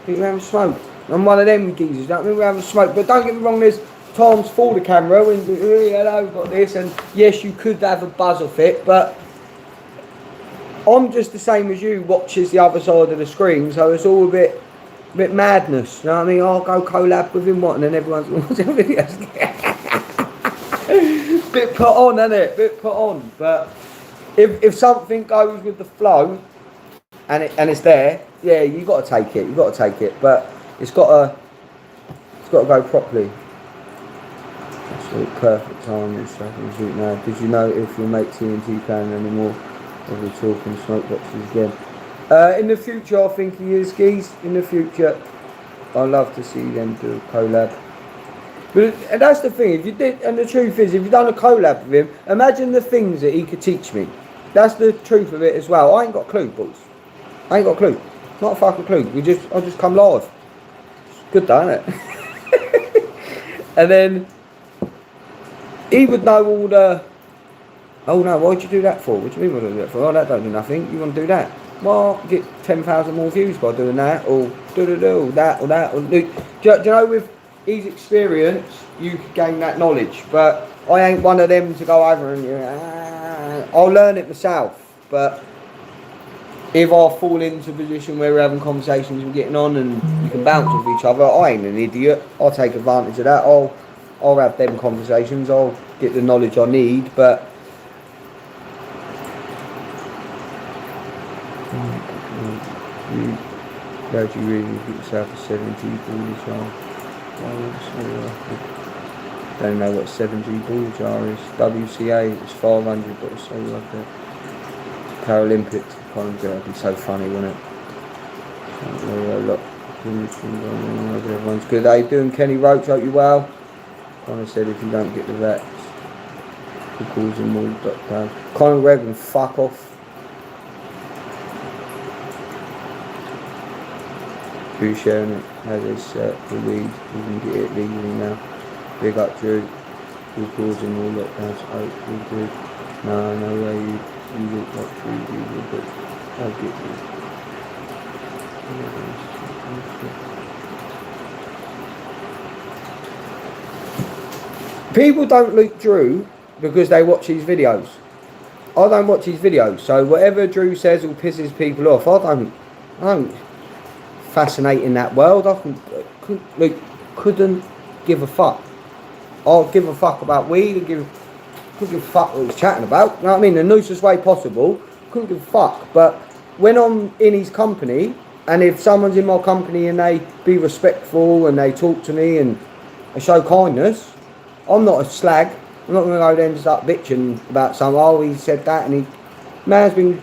You can have a smoke. I'm one of them geezers, don't mean we have a smoke, but don't get me wrong, there's times for the camera when, hello, got this, and yes, you could have a buzz off it, but I'm just the same as you, watches the other side of the screen, so it's all a bit madness, you know what I mean? I'll go collab with him, what, and then everyone's watching videos. Bit put on, isn't it? Bit put on, but if something goes with the flow, and it's there, yeah, you got to take it, but it's got to go properly. Absolute perfect time. Now, did you know if your mate TNT playing anymore? We'll be talking smoke boxes again. In the future, I think he is, geez. In the future, I'd love to see them do a collab. But that's the thing. If you did, and the truth is, if you've done a collab with him, imagine the things that he could teach me. That's the truth of it as well. I ain't got a clue, boys. I ain't got a clue. Not a fucking clue. I'll just come live. It's good, don't it? And then he would know all the. Oh no, why'd you do that for? What do you mean what do that for? Oh, that don't do nothing. You want to do that? Well, get 10,000 more views by doing that, or do that, or that, or do you know, with his experience, you could gain that knowledge. But I ain't one of them to go over and I'll learn it myself. But if I fall into a position where we're having conversations and getting on, and you can bounce off each other, I ain't an idiot. I'll take advantage of that. I'll have them conversations. I'll get the knowledge I need, but. Glad you really get yourself a 7G ball jar. Don't know what 7G ball jar is. WCA is 500, but it's so like the Paralympics. That'd be so funny, wouldn't it? Look, everyone's good. How you doing, Kenny Roach? Hope you well. Connor said if you don't get the vets, he calls him all lockdown. Conor Regan, fuck off. Who's sharing it? As I said, the weed, you can get it legally now. Big up Drew. Who calls him all lockdowns? Hopefully good. No way you look like Drew, but I'll get you. People don't like Drew because they watch his videos. I don't watch his videos, so whatever Drew says will pisses people off. I don't fascinate in that world. Couldn't give a fuck. I'll give a fuck about weed and couldn't give a fuck what he's chatting about. You know what I mean? The nicest way possible. Couldn't give a fuck. But when I'm in his company, and if someone's in my company and they be respectful and they talk to me and they show kindness, I'm not a slag. I'm not going to go there and start bitching about something. Oh, he said that, and man's been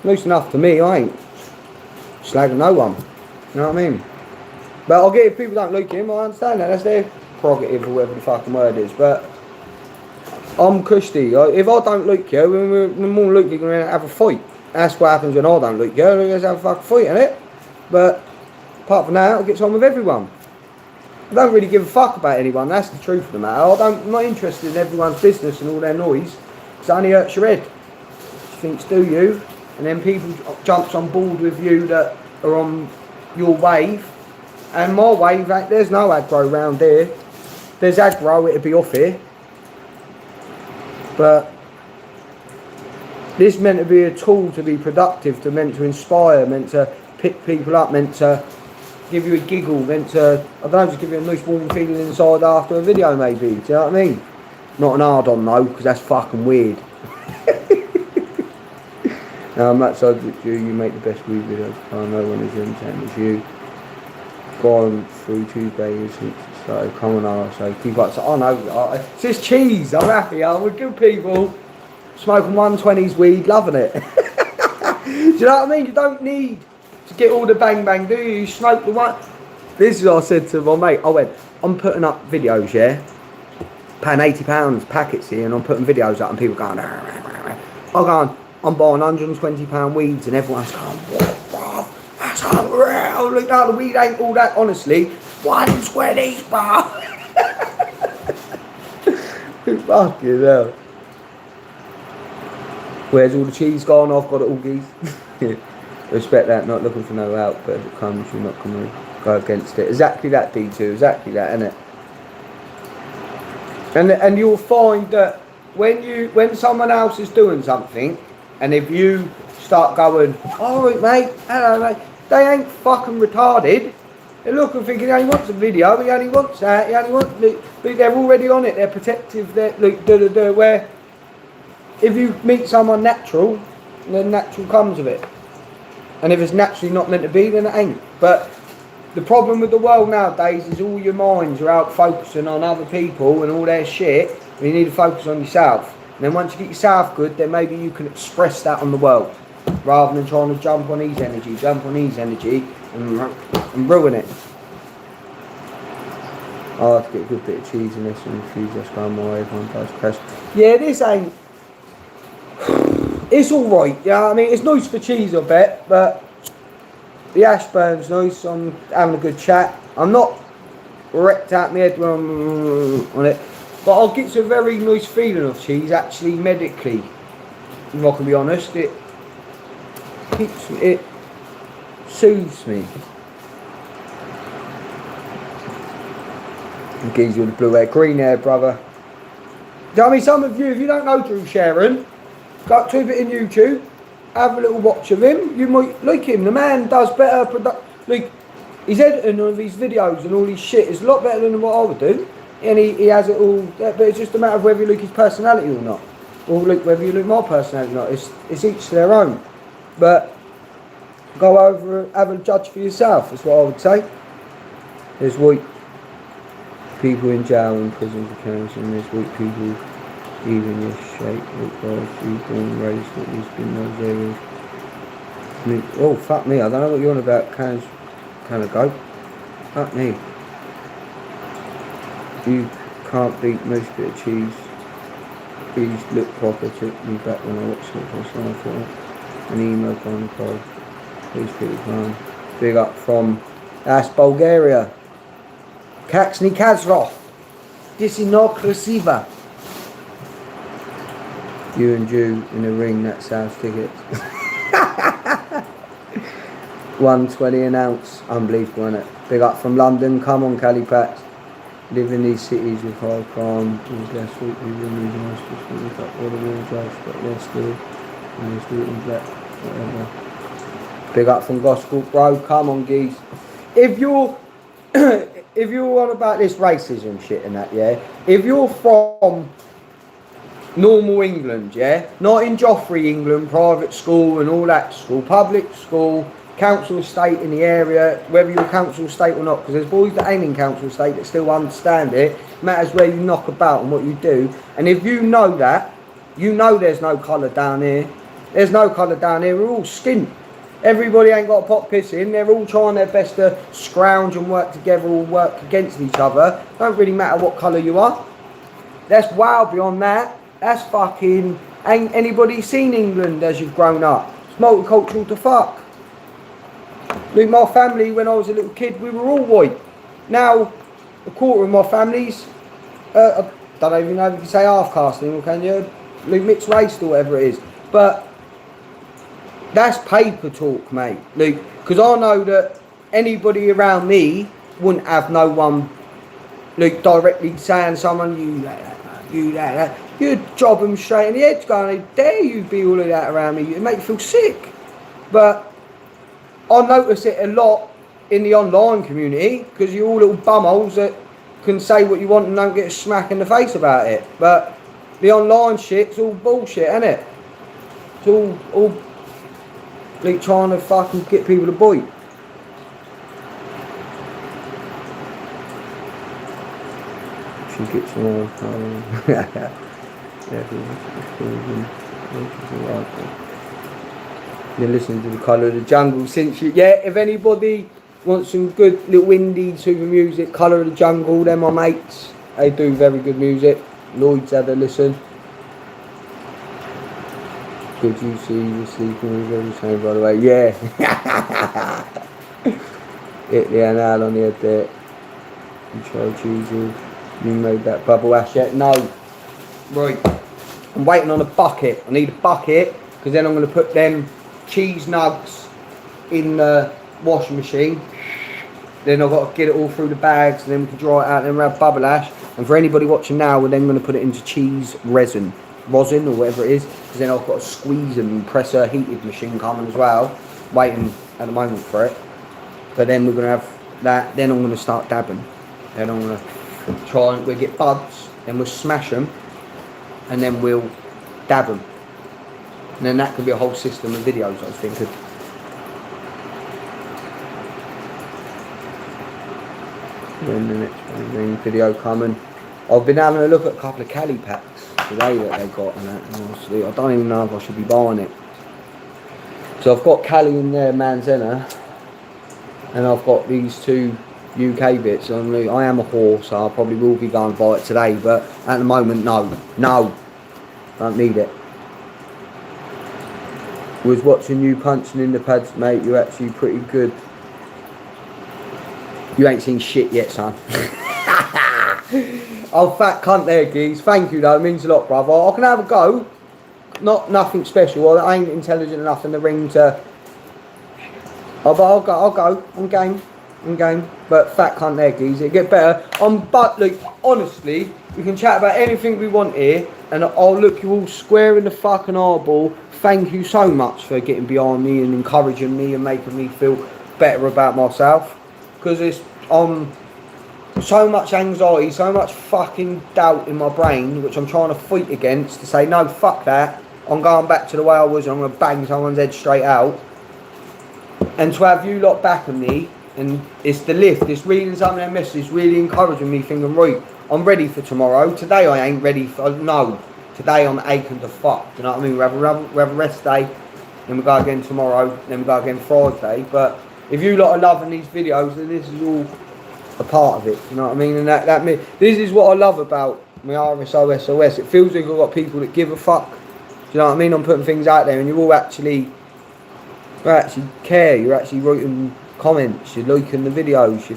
nice enough to me. I ain't slagging no one. You know what I mean? But I'll get if people don't like him, I understand that. That's their prerogative or whatever the fucking word is. But I'm Christy. If I don't like you, we're more likely going to have a fight. That's what happens when I don't like you. Let's have a fucking fight, innit? But apart from that, I'll get on with everyone. I don't really give a fuck about anyone. That's the truth of the matter. I'm not interested in everyone's business and all their noise. Because it only hurts your head. She thinks, do you? And then people jumps on board with you that are on your wave. And my wave, there's no aggro round here. There's aggro, it'd be off here. But this meant to be a tool to be productive, meant to inspire, meant to pick people up, meant to give you a giggle, meant to, I don't know, just give you a nice warm feeling inside after a video maybe. Do you know what I mean? Not an hard on though, because that's fucking weird. Now I'm that side with you, you make the best weed videos. I know one is in same as you. Gone through Tuesday since started coming on, so keep up. So, oh no, it's just cheese, I'm happy, we're good people. Smoking 120s weed, loving it. Do you know what I mean? You don't need to get all the bang bang, do you? You smoke the one. This is what I said to my mate. I went, I'm putting up videos, yeah? Paying £80 packets here, and I'm putting videos up, and people going, I'm buying £120 weeds, and everyone's going, what, bro? That's unreal. Look, no, the weed ain't all that, honestly. 120s, bro. Fucking hell. Where's all the cheese gone? I've got it all, geese. Respect that, not looking for no help, but if it comes, you're not going to go against it. Exactly that, D2, exactly that, innit? And you'll find that when someone else is doing something, and if you start going, alright mate, hello mate, they ain't fucking retarded. They're looking thinking he only wants a video, he only wants that, he only wants, look, they're already on it, they're protective, they're, look, where if you meet someone natural, then natural comes of it. And if it's naturally not meant to be, then it ain't. But the problem with the world nowadays is all your minds are out focusing on other people and all their shit, and you need to focus on yourself. And then once you get yourself good, then maybe you can express that on the world, rather than trying to jump on his energy, and ruin it. I'll have to get a good bit of cheese in this one, if you just go my way, everyone does crest. Yeah, this ain't... It's alright, yeah, I mean, it's nice for cheese, I bet, but the Ashburn's nice, I'm having a good chat. I'm not wrecked out my head when I'm on it, but I'll get a very nice feeling of cheese, actually, medically, if I can be honest. It keeps me, it soothes me. It gives you the blue hair, green hair, brother. I mean, some of you, if you don't know Drew Sharon, go to it in YouTube, have a little watch of him, you might like him. The man does better like, his editing of his videos and all his shit is a lot better than what I would do. And he has it all, but it's just a matter of whether you like his personality or not. Or like whether you like my personality or not. It's each to their own. But go over, have a judge for yourself, that's what I would say. There's white people in jail and prison for counselling, and there's white people even your shape, look like you've been raised, at least in those areas. I mean, oh, fuck me, I don't know what you're on about, can of go? Fuck me. You can't beat most bit of cheese. Please look proper, took me back when I watched it last night. I thought an email on the card. Please put it on. Big up from, that's Bulgaria. Kaksny Kazrov. Disino Krasiva. You and Jew in the ring, that sounds tickets. 120 an ounce, unbelievable, isn't it? Big up from London, come on Cali Pats. Live in these cities with high crime, all last week we were moving us to look up all the real jobs, but they're still and they're still in black, whatever. Big up from Gospel, bro, come on geese. If you're if you're on about this racism shit and that, yeah, if you're from normal England, yeah, not in Joffrey, England, private school and all that school, public school, council estate in the area, whether you're council estate or not, because there's boys that ain't in council estate that still understand it, matters where you knock about and what you do, and if you know that, you know there's no colour down here, there's no colour down here, we're all skin, Everybody ain't got a pot pissing. They're all trying their best to scrounge and work together or work against each other. Don't really matter what colour you are. That's wow beyond that. That's fucking... Ain't anybody seen England as you've grown up? It's multicultural to fuck. Look, my family, when I was a little kid, we were all white. Now, a quarter of my family's... I don't even know if you can say half-caste anymore, can you? Look, mixed race or whatever it is. But... that's paper talk, mate. Look, because I know that anybody around me wouldn't have no one, look, directly saying someone, you that, you that. You'd job them straight in the head, going, how dare you be all of that around me? It make you feel sick. But I notice it a lot in the online community, because you're all little bumholes that can say what you want and don't get a smack in the face about it. But the online shit's all bullshit, isn't it? It's all like trying to fucking get people to bite. She gets more. You're listening to the Colour of the Jungle since you. Yeah, if anybody wants some good little indie super music, Colour of the Jungle, they're my mates. They do very good music. Lloyd's had a listen. Could you see the sleeping with everything, by the way? Yeah. Hit the nail on the head there. You try choosing. You made that bubble ash yet? No. Right. I'm waiting on a bucket. I need a bucket because then I'm going to put them cheese nugs in the washing machine. Then I've got to get it all through the bags and then we can dry it out and then we'll have bubble ash. And for anybody watching now, we're then going to put it into cheese rosin or whatever it is, because then I've got a squeeze and presser heated machine coming as well, waiting at the moment for it. But then we're going to have that, then I'm going to start dabbing. Then I'm going to try and we'll get buds, then we'll smash them, and then we'll dab them. And then that could be a whole system of videos, I was thinking. Then the next video coming. I've been having a look at a couple of Cali packs today that they got and that, and honestly, I don't even know if I should be buying it. So I've got Cali in there, Manzana, and I've got these two UK bits. I am a whore, so I probably will be going to buy it today, but at the moment, no, don't need it. Was watching you punching in the pads, mate. You're actually pretty good. You ain't seen shit yet, son. Oh, fat cunt there, geez. Thank you, though. It means a lot, brother. I can have a go. Nothing special. I ain't intelligent enough in the ring to... Oh, but I'll go. I'm game. But fat cunt there, geez. It get better. But, look, honestly, we can chat about anything we want here, and I'll look you all square in the fucking eyeball. Thank you so much for getting behind me and encouraging me and making me feel better about myself. Because it's so much anxiety, so much fucking doubt in my brain, which I'm trying to fight against, to say, no, fuck that. I'm going back to the way I was and I'm going to bang someone's head straight out. And to have you lot backing me, and it's the lift, it's reading some of their messages, really encouraging me, thinking, right, I'm ready for tomorrow. Today I ain't ready for, no. Today I'm aching to fuck, do you know what I mean? We have a rest day, then we go again tomorrow, then we go again Friday. But if you lot are loving these videos, then this is all a part of it, you know what I mean? And this is what I love about my RSO SOS. It feels like I've got people that give a fuck, do you know what I mean? I'm putting things out there and you all actually care, you're actually writing comments, you're liking the videos,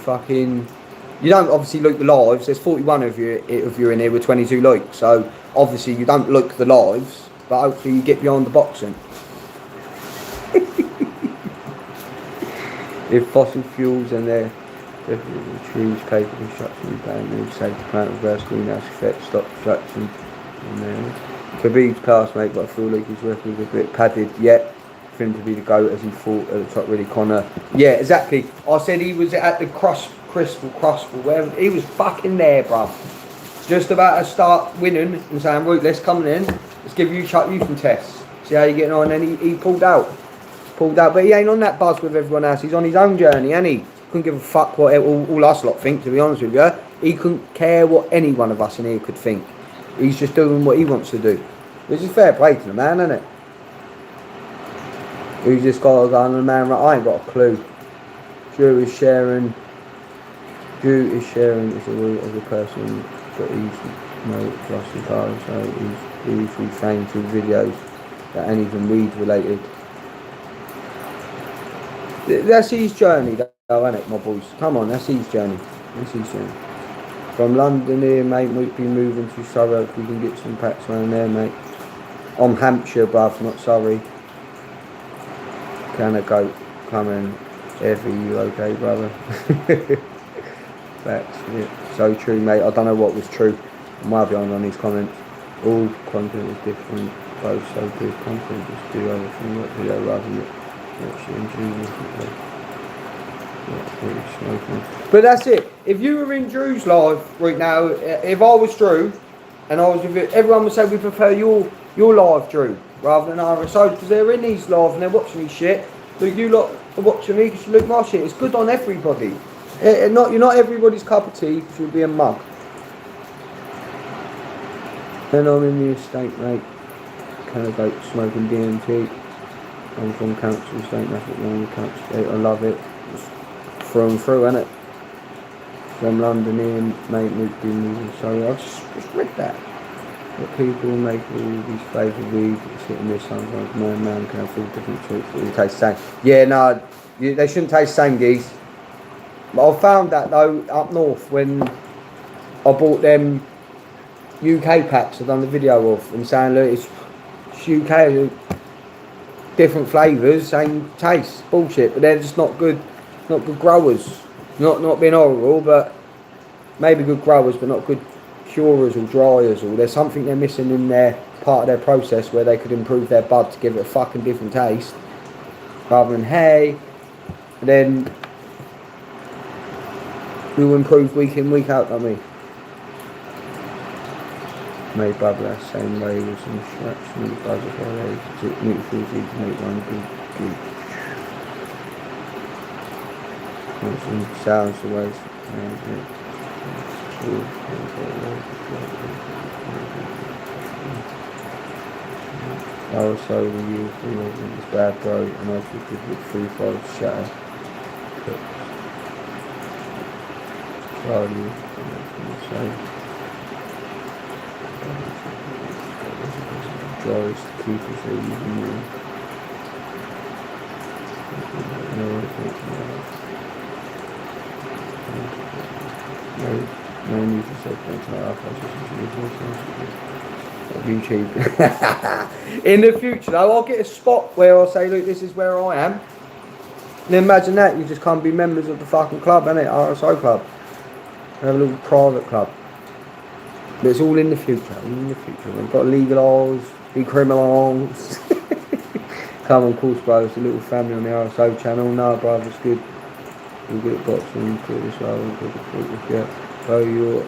you don't obviously like the lives. There's 41 of you in here with 22 likes, so obviously you don't like the lives, but hopefully you get beyond the boxing. If fossil fuels and their trees, paper construction, band, safety plant, reverse greenhouse effect, stop destruction. Khabib's classmate, but I feel like he's working a bit padded yet. For him to be the GOAT as he fought at the top, really, Conor. Yeah, exactly. I said he was at the Crystal, wherever. He was fucking there, bruv. Just about to start winning and saying, right, let's come in. Let's give you Chuck Houston tests. See how you're getting on. And he pulled out. But he ain't on that buzz with everyone else. He's on his own journey, ain't he? Couldn't give a fuck what all us lot think, to be honest with you. He couldn't care what any one of us in here could think. He's just doing what he wants to do. Which is fair play to the man, isn't it? Who's this guy going on the man? I ain't got a clue. Drew is sharing is the root of the person, but he's no plus in cars, so he's usually trained through videos that ain't even weed related. That's his journey though, isn't it, my boys? Come on, that's his journey. That's his journey. From London here, mate, we'd be moving to Surrey. We can get some packs around there, mate. I'm Hampshire, bruv, not Surrey. Can a goat coming every you okay, brother? Facts, yeah. So true, mate. I don't know what was true. I might be on these comments. All content is different. Both so good. Content just do everything. What video rather than watching Drew. But that's it. If you were in Drew's live right now, if I was Drew, and I was with it, everyone would say we prefer your live, Drew, rather than RSO, because they're in these live and they're watching these shit. Look, you lot are watching me because you look my shit. It's good on everybody. You're not everybody's cup of tea because you'll be a mug. Then I'm in the estate, mate. Can I go smoking DMT? I'm from council estate, nothing wrong with council estate. I love it. It's through and through, innit? From London in, mate, we've been moving. So I've just read that. But people make all these flavoured weed, it's hitting this sometimes. My man can have all different treats, but all taste the same. Yeah, no, they shouldn't taste the same, geese. But I found that though up north when I bought them UK packs I've done the video of and saying, look, it's UK, different flavours, same taste, bullshit. But they're just not good growers. Not being horrible, but maybe good growers, but not good curers or dryers, or there's something they're missing in their part of their process where they could improve their bud to give it a fucking different taste rather than hey, then we'll improve week in, week out, don't we? Made bubble that same way with some straps and bubble for those neutrals you can make one good some sounds the ways so you it's bad bro, and I think it with 3-5 shatter. Charlie, drawers to keep it so you can move. No need to say thanks YouTube. In the future though, I'll get a spot where I'll say, look, this is where I am. And imagine that, you just can't be members of the fucking club, innit? RSO club. Have a little private club. But it's all in the future, We've got to legalise, decriminalise. Come on, course, bro, it's a little family on the RSO channel. No, bro, it's good. We're good at boxing, good as well, we're good at football, yeah. Bro, you're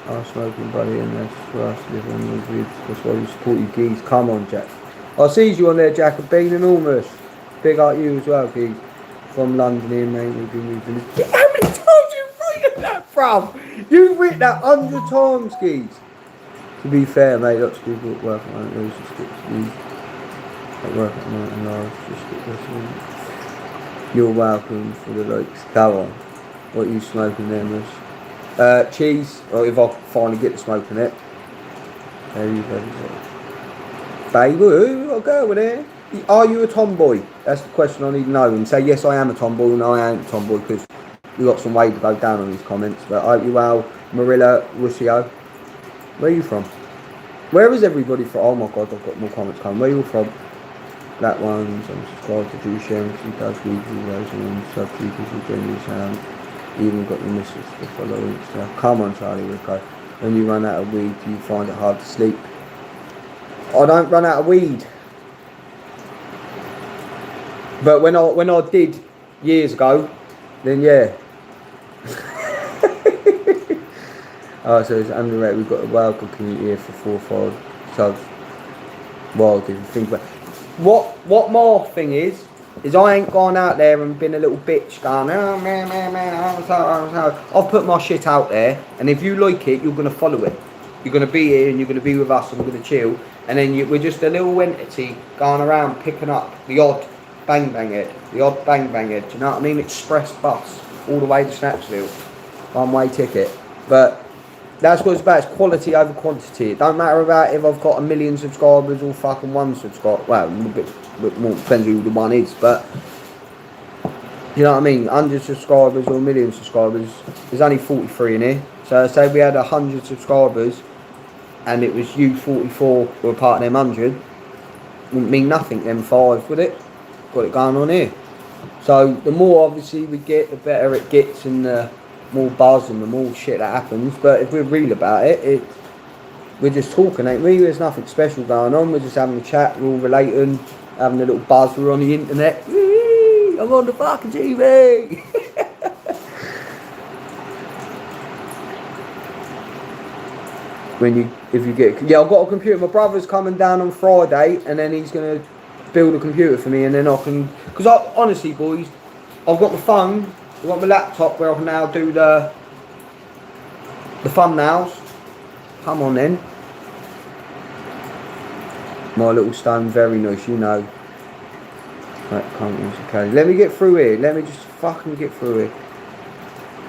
our smoking buddy, and that's for us to live on with you. That's why we support you, geese. Come on, Jack. I see you on there, Jack. I've been enormous. Big up you as well, geese. From London here, mate, we've been moving. How many times you've written that from? You've written that 100 times, geese. To be fair, mate, lots of people at work at night, those just get to be at work at night and live, just get listening. You're welcome for the likes. Come on. What are you smoking there, miss? Cheese, or if I finally get to smoking it. Very, very good. Baby, I'll go with it. Are you a tomboy? That's the question I need to know. And say, yes, I am a tomboy. No, I ain't a tomboy, because we've got some way to go down on these comments. But I hope you well. Marilla Ruscio. Where are you from? Where is everybody from? Oh my god, I've got more comments coming. Where are you from? Black ones, I'm subscribed to Drew Sharing, she does videos and sub people who genuinely sound. Even got the missus to follow and stuff. Come on, Charlie Rico. When you run out of weed, do you find it hard to sleep? I don't run out of weed. But when I did years ago, then yeah. Oh, so it's underrated. We've got a wild community here for 4 or 5 subs. Wild, if you think about it. What my thing is I ain't gone out there and been a little bitch going, oh man, I've put my shit out there, and if you like it, you're going to follow it. You're going to be here and you're going to be with us and we're going to chill, and then we're just a little entity going around picking up the odd bang bang head, the odd bang bang head, do you know what I mean? Express bus, all the way to Snatchville, one way ticket. But that's what it's about, it's quality over quantity. It don't matter about if I've got 1 million subscribers or fucking 1 subscriber. Well, a bit more, depends who the one is, but you know what I mean? 100 subscribers or 1 million subscribers, there's only 43 in here. So say we had 100 subscribers and it was you 44 who were part of them 100, wouldn't mean nothing, them 5, would it? Got it going on here. So the more obviously we get, the better it gets and the more buzz and the more shit that happens. But if we're real about it, we're just talking, ain't we? There's nothing special going on, we're just having a chat, we're all relating, having a little buzz, we're on the internet. I'm on the fucking TV. If you get, yeah, I've got a computer. My brother's coming down on Friday, and then he's gonna build a computer for me, and then I can. Because honestly, boys, I've got my phone, I've got my laptop where I can now do the thumbnails. Come on then. My little stone, very nice, you know. Right, okay. Let me get through here. Let me just fucking get through here.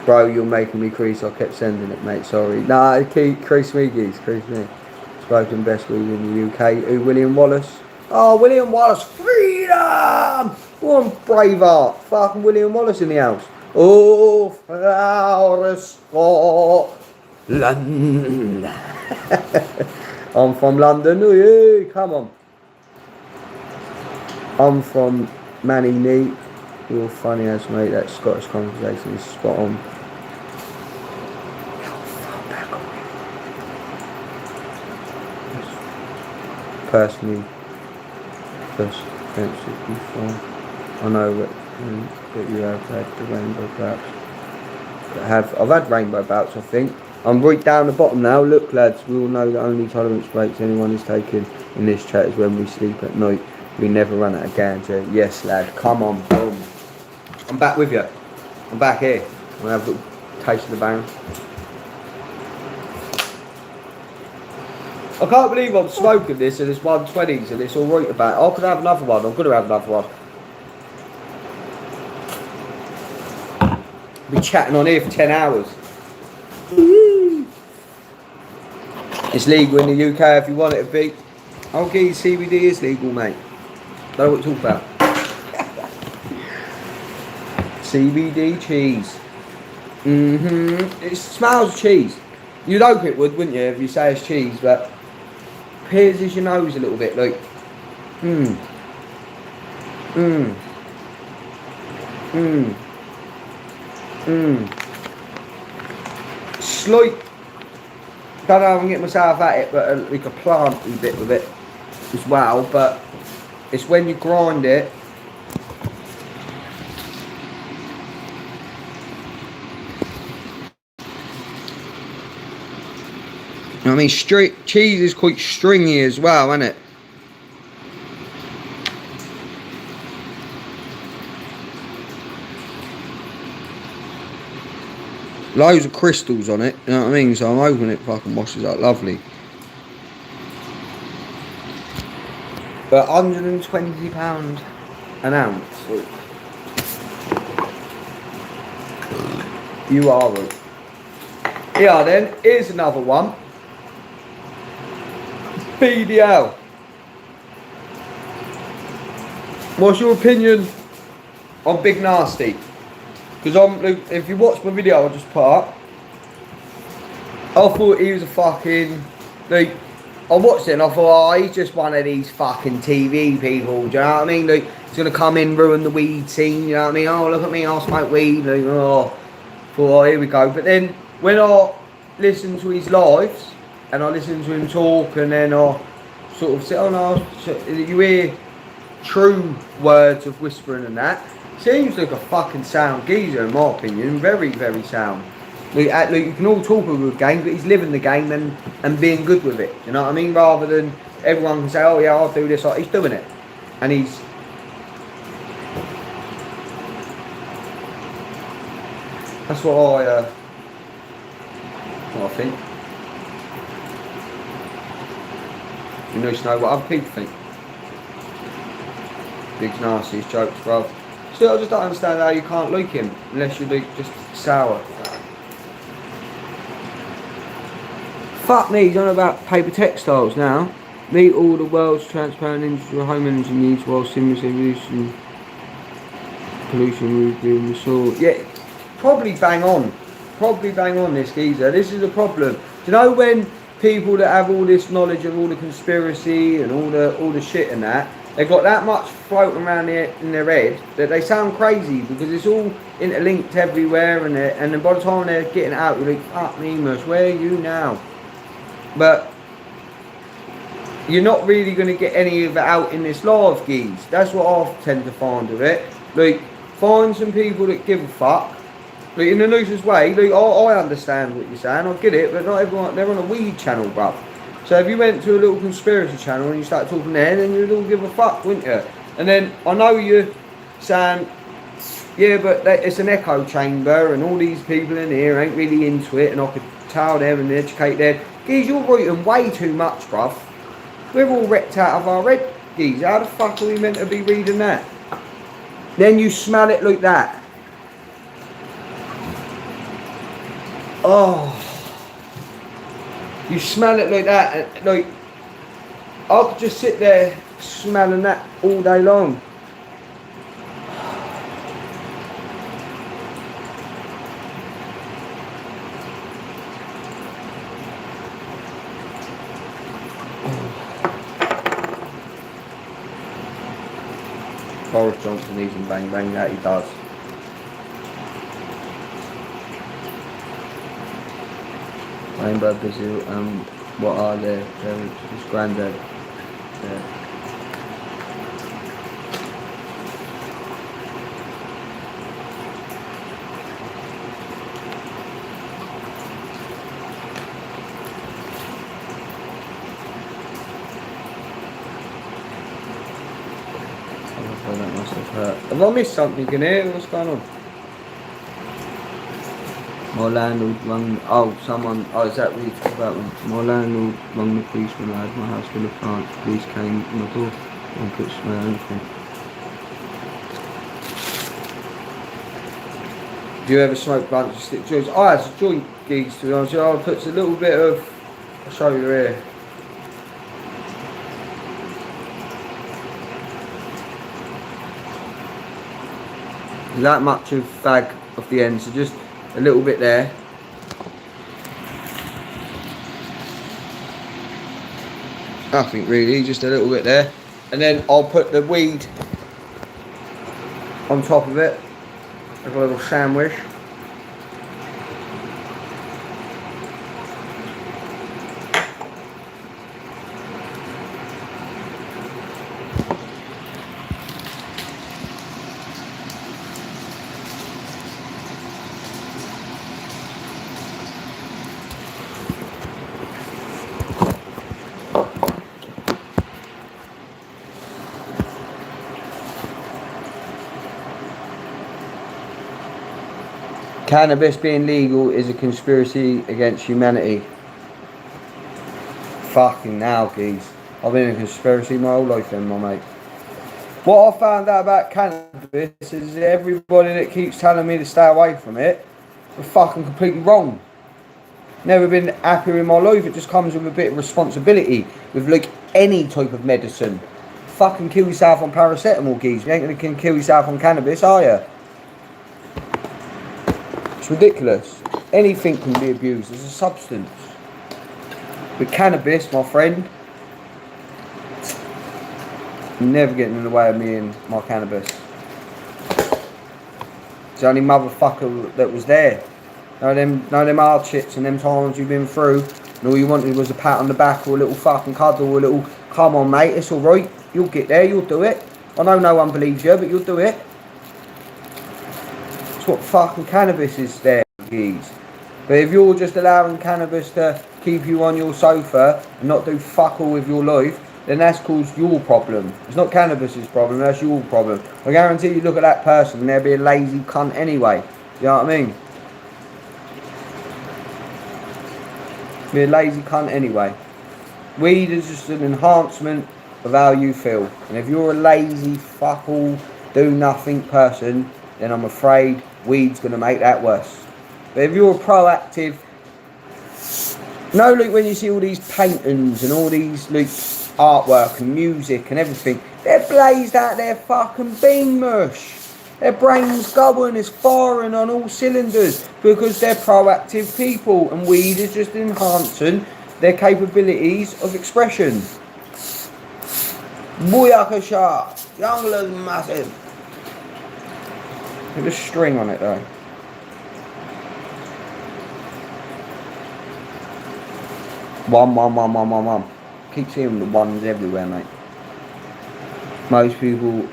Bro, you're making me crease. I kept sending it, mate. Sorry. Nah, crease me, geez. Crease me. Spoken best weed in the UK. Who, William Wallace? Oh, William Wallace. Freedom! One Braveheart. Fucking William Wallace in the house. Oh, flower Scotland. I'm from London. Oh, yeah. Come on. I'm from Manny Neat. You're funny as mate, that Scottish conversation is spot on. Personally, first offensive before. I know that you have had the rainbow bouts. I've had rainbow bouts, I think. I'm right down the bottom now. Look, lads, we all know the only tolerance breaks anyone is taking in this chat is when we sleep at night. We never run out of ganja. Yes, lad. Come on, boom. I'm back with you. I'm back here. I'm going to have a little taste of the bang. I can't believe I'm smoking this and it's 120s and it's alright about it. I could have another one. I'm going to have another one. Be chatting on here for 10 hours. It's legal in the UK if you want it to be. Okay, CBD is legal, mate. Know what you're talking about. CBD cheese. It smells of cheese. You'd hope it would, wouldn't you, if you say it's cheese, but pierces your nose a little bit, like. Slight. Don't know if I can get myself at it, but like a planty bit with it as well, but it's when you grind it. I mean, cheese is quite stringy as well, isn't it? Loads of crystals on it, you know what I mean? So I'm hoping it fucking washes up lovely. But £120 an ounce. You are right. Yeah, then, here's another one. BDL. What's your opinion on Big Nasty? Because if you watch my video I just put up, I thought he was a fucking, like, I watched it and I thought, oh, he's just one of these fucking TV people, do you know what I mean? Like, he's going to come in, ruin the weed scene, you know what I mean? Oh, look at me, I'll smoke weed, like, oh, thought, oh, here we go. But then, when I listen to his lives, and I listen to him talk, and then I sort of say, oh no, you hear true words of whispering and that, seems like a fucking sound geezer in my opinion, very, very sound. Like, you can all talk a good game, but he's living the game and being good with it, you know what I mean? Rather than everyone can say, oh yeah, I'll do this, he's doing it. And he's... That's what I think. You need to know what other people think. Big nastiest jokes, bro. Still, I just don't understand how you can't like him unless you're like just sour. Fuck me, he's on about paper textiles now. Meet all the world's transparent industry home energy needs while simultaneously pollution will be restored. Yeah, probably bang on. Probably bang on this geezer. This is a problem. Do you know when people that have all this knowledge of all the conspiracy and all the shit and that, they've got that much floating around in their head that they sound crazy because it's all interlinked everywhere and then by the time they're getting out, you're like, fuck me, Mus, where are you now? But you're not really going to get any of it out in this live, geez. That's what I tend to find with it. Like, find some people that give a fuck. Like, in the nicest way, like, I understand what you're saying, I get it, but not everyone, they're on a weed channel, bruv. So if you went to a little conspiracy channel and you start talking there, then you'd all give a fuck, wouldn't you? And then, I know you're saying, yeah, but it's an echo chamber and all these people in here ain't really into it and I could tell them and educate them. Geez, you're writing way too much, bruv. We're all wrecked out of our head, geez. How the fuck are we meant to be reading that? Then you smell it like that. Oh. You smell it like that. And, like, I could just sit there smelling that all day long. Boris Johnson needs him bang bang, that he does. Rainbow Brazil, what are they? His granddad. Yeah. That must have hurt. Have I missed something in here? What's going on? My landlord rang. Is that what you talk about? My landlord rang the police when I had my house full of plants. The police came to my door and put smell anything. Do you ever smoke blunts or stick joints? It's a joint, geeks, to be honest. I put a little bit of. I'll show you here. That much of fag off the end, so just a little bit there. Nothing really, just a little bit there. And then I'll put the weed on top of it, like a little sandwich. Cannabis being legal is a conspiracy against humanity. Fucking now, geez. I've been in a conspiracy my whole life then, my mate. What I found out about cannabis is everybody that keeps telling me to stay away from it are fucking completely wrong. Never been happier in my life. It just comes with a bit of responsibility with like any type of medicine. Fucking kill yourself on paracetamol, geez. You ain't gonna kill yourself on cannabis, are you? It's ridiculous. Anything can be abused as a substance. But cannabis, my friend, never getting in the way of me and my cannabis. It's the only motherfucker that was there. None of them hardships and them times you've been through, and all you wanted was a pat on the back or a little fucking cuddle or a little, come on mate, it's alright, you'll get there, you'll do it. I know no one believes you, but you'll do it. What fucking cannabis is there, geez. But if you're just allowing cannabis to keep you on your sofa and not do fuck all with your life, then that's caused your problem. It's not cannabis's problem, that's your problem. I guarantee you look at that person and they'll be a lazy cunt anyway. You know what I mean? Be a lazy cunt anyway. Weed is just an enhancement of how you feel. And if you're a lazy, fuck all, do nothing person, then I'm afraid weed's going to make that worse. But if you're a proactive, look, when you see all these paintings and all these artwork and music and everything, they're blazed out their fucking bean mush. Their brains going, is firing on all cylinders because they're proactive people, and weed is just enhancing their capabilities of expression. Booyakasha! Jungle is massive. Put a string on it though. One. Keep seeing the ones everywhere, mate. Most people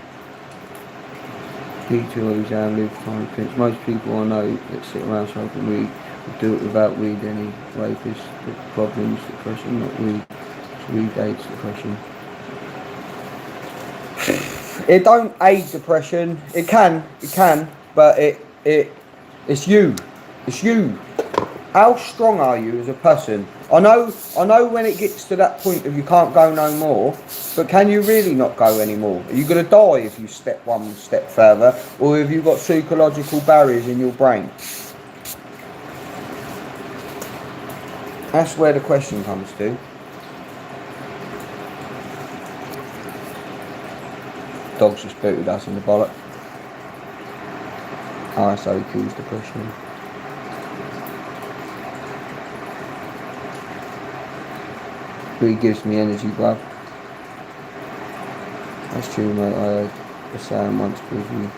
Peter Alexander live fine Prince. Most people I know that sit around smoking weed would do it without weed any rapists, the problems, depression, not weed. It's weed aids depression. It don't aid depression. It can, but it's you. It's you. How strong are you as a person? I know when it gets to that point of you can't go no more, but can you really not go anymore? Are you going to die if you step one step further, or have you got psychological barriers in your brain? That's where the question comes to. Dogs just booted us in the bollock. RSO kills depression. Weed gives me energy, bruv. That's true, mate. I heard a saying once, if you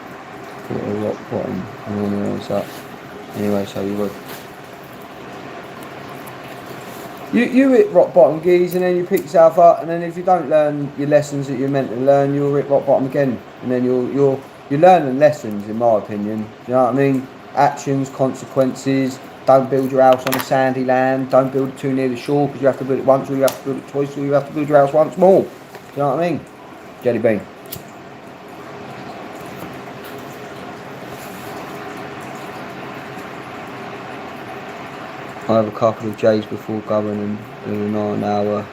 hit a rock bottom and then else up. Anyway, so you would. You hit rock bottom, geez, and then you pick yourself up, and then if you don't learn your lessons that you're meant to learn, you'll hit rock bottom again, and then you're learning lessons, in my opinion. You know what I mean? Actions, consequences. Don't build your house on a sandy land. Don't build it too near the shore, because you have to build it once, or you have to build it twice, or you have to build your house once more. You know what I mean? Jelly bean. I have a couple of J's before going and doing a 9 hour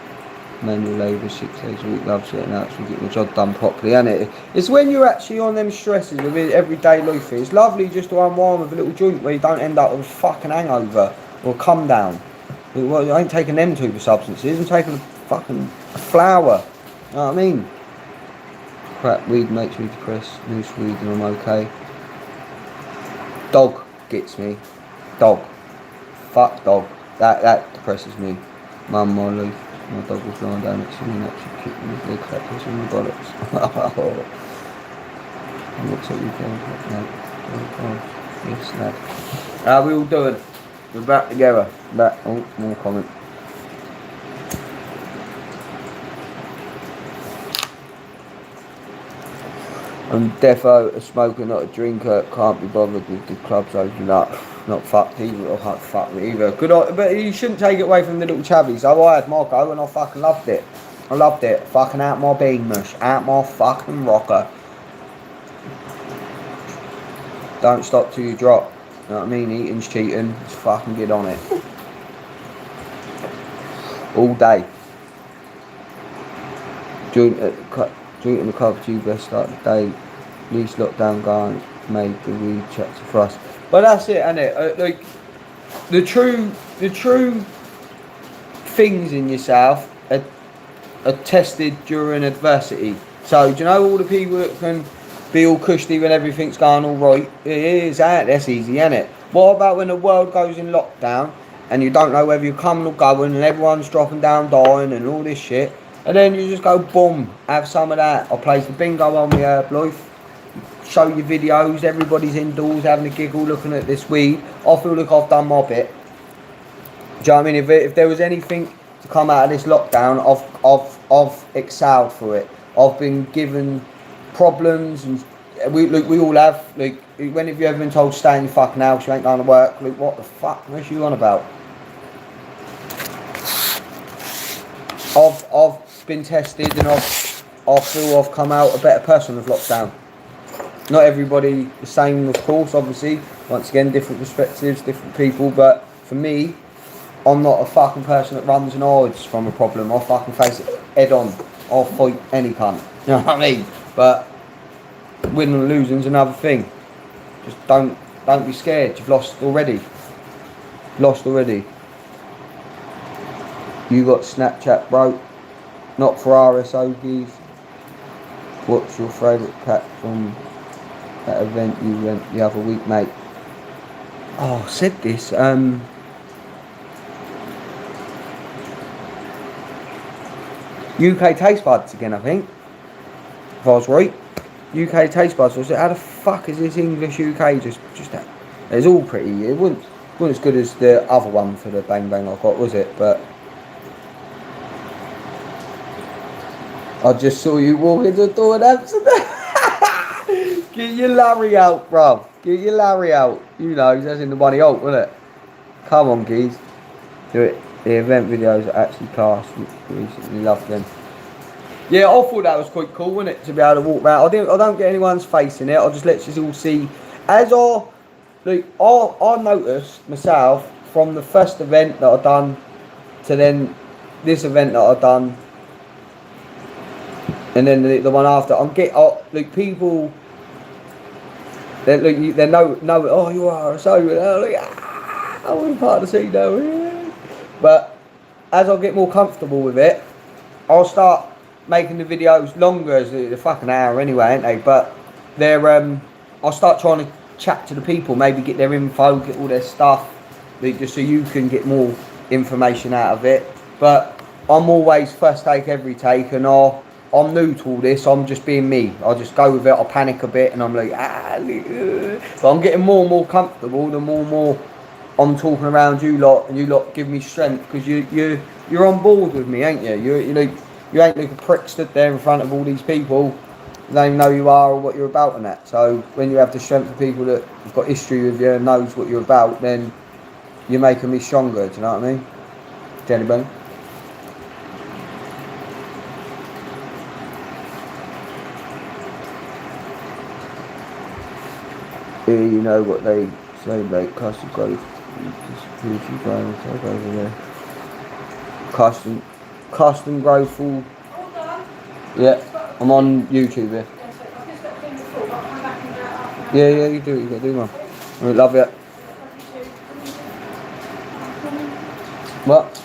manual labour 6 days a week. Loves it and actually getting the job done properly, isn't it? It's when you're actually on them stresses of everyday life. It's lovely just to unwind with a little joint where you don't end up with a fucking hangover or come down. Well, I ain't taking them two substances. I'm taking a fucking flower. You know what I mean? Crap, weed makes me depressed. Loose weed and I'm okay. Dog gets me. Dog. Fuck dog. That depresses me. Mum, my leaf. My dog was lying down next to me and actually kicked me with leg clappers in the bollocks. Looks like you can. Yes, lad. How we all doing? We're back together. Back. Oh, more comment. I'm defo a smoker, not a drinker. Can't be bothered with the clubs opening up. Not fucked either, or can't fuck me either. But you shouldn't take it away from the little chavvies. I had my go and I fucking loved it. I loved it. Fucking out my bean mush, out my fucking rocker. Don't stop till you drop. You know what I mean? Eating's cheating. Just fucking get on it. All day. Joint in the club, you best start the day. Least lockdown going, made the weed chapter for us. But that's it, isn't it? Like the true things in yourself are tested during adversity. So do you know all the people that can be all cushy when everything's going all right? That's easy, isn't it? What about when the world goes in lockdown and you don't know whether you're coming or going and everyone's dropping down, dying and all this shit, and then you just go boom, have some of that. I play the bingo on my herb life. Show your videos, everybody's indoors having a giggle looking at this weed. I feel like I've done my bit. Do you know what I mean? If there was anything to come out of this lockdown, I've excelled for it. I've been given problems, and we all have. Like, when have you ever been told stay in your fucking house, you ain't going to work? Like, what the fuck? What's you on about? I've been tested, and I feel I've come out a better person with lockdown. Not everybody the same, of course, obviously. Once again, different perspectives, different people. But for me, I'm not a fucking person that runs and hides from a problem. I fucking face it head on. I'll fight any cunt. You know what I mean? But winning and losing's another thing. Just don't be scared. You've lost already. Lost already. You got Snapchat, bro. Not for RSO, What's your favourite pack from that event you went the other week, mate? Oh, I said this. UK Taste Buds again, I think. If I was right. UK Taste Buds. I said, how the fuck is this English UK just that? It's all pretty. It wasn't as good as the other one for the Bang Bang I got, was it? But I just saw you walk into the door in Amsterdam. Get your Larry out, bruv. Get your Larry out. You know, that's in the money out, wasn't it? Come on, geez. Do it. The event videos are actually class. Recently loved them. Yeah, I thought that was quite cool, wasn't it? To be able to walk around. I don't get anyone's face in it. I just let you all see. As I noticed myself from the first event that I done to then this event that I done. And then the one after, people, they know, oh, you are so, I want part of the scene now. But as I get more comfortable with it, I'll start making the videos longer, as the fucking hour anyway, ain't they? But I'll start trying to chat to the people, maybe get their info, get all their stuff, just so you can get more information out of it. But I'm always first take, every take, and I'm new to all this. I'm just being me. I'll just go with it. I'll panic a bit, and I'm like, but I'm getting more and more comfortable. The more and more I'm talking around you lot, and you lot give me strength because you're on board with me, ain't you? You ain't like a prick stood there in front of all these people. They know who you are or what you're about and that. So when you have the strength of people that have got history with you and knows what you're about, then you're making me stronger. Do you know what I mean? Jenny Bone. You know what they say about custom growth. Over there. Custom growth. Yeah, I'm on YouTube here. Yeah, you do. You got to do one. I love it. What?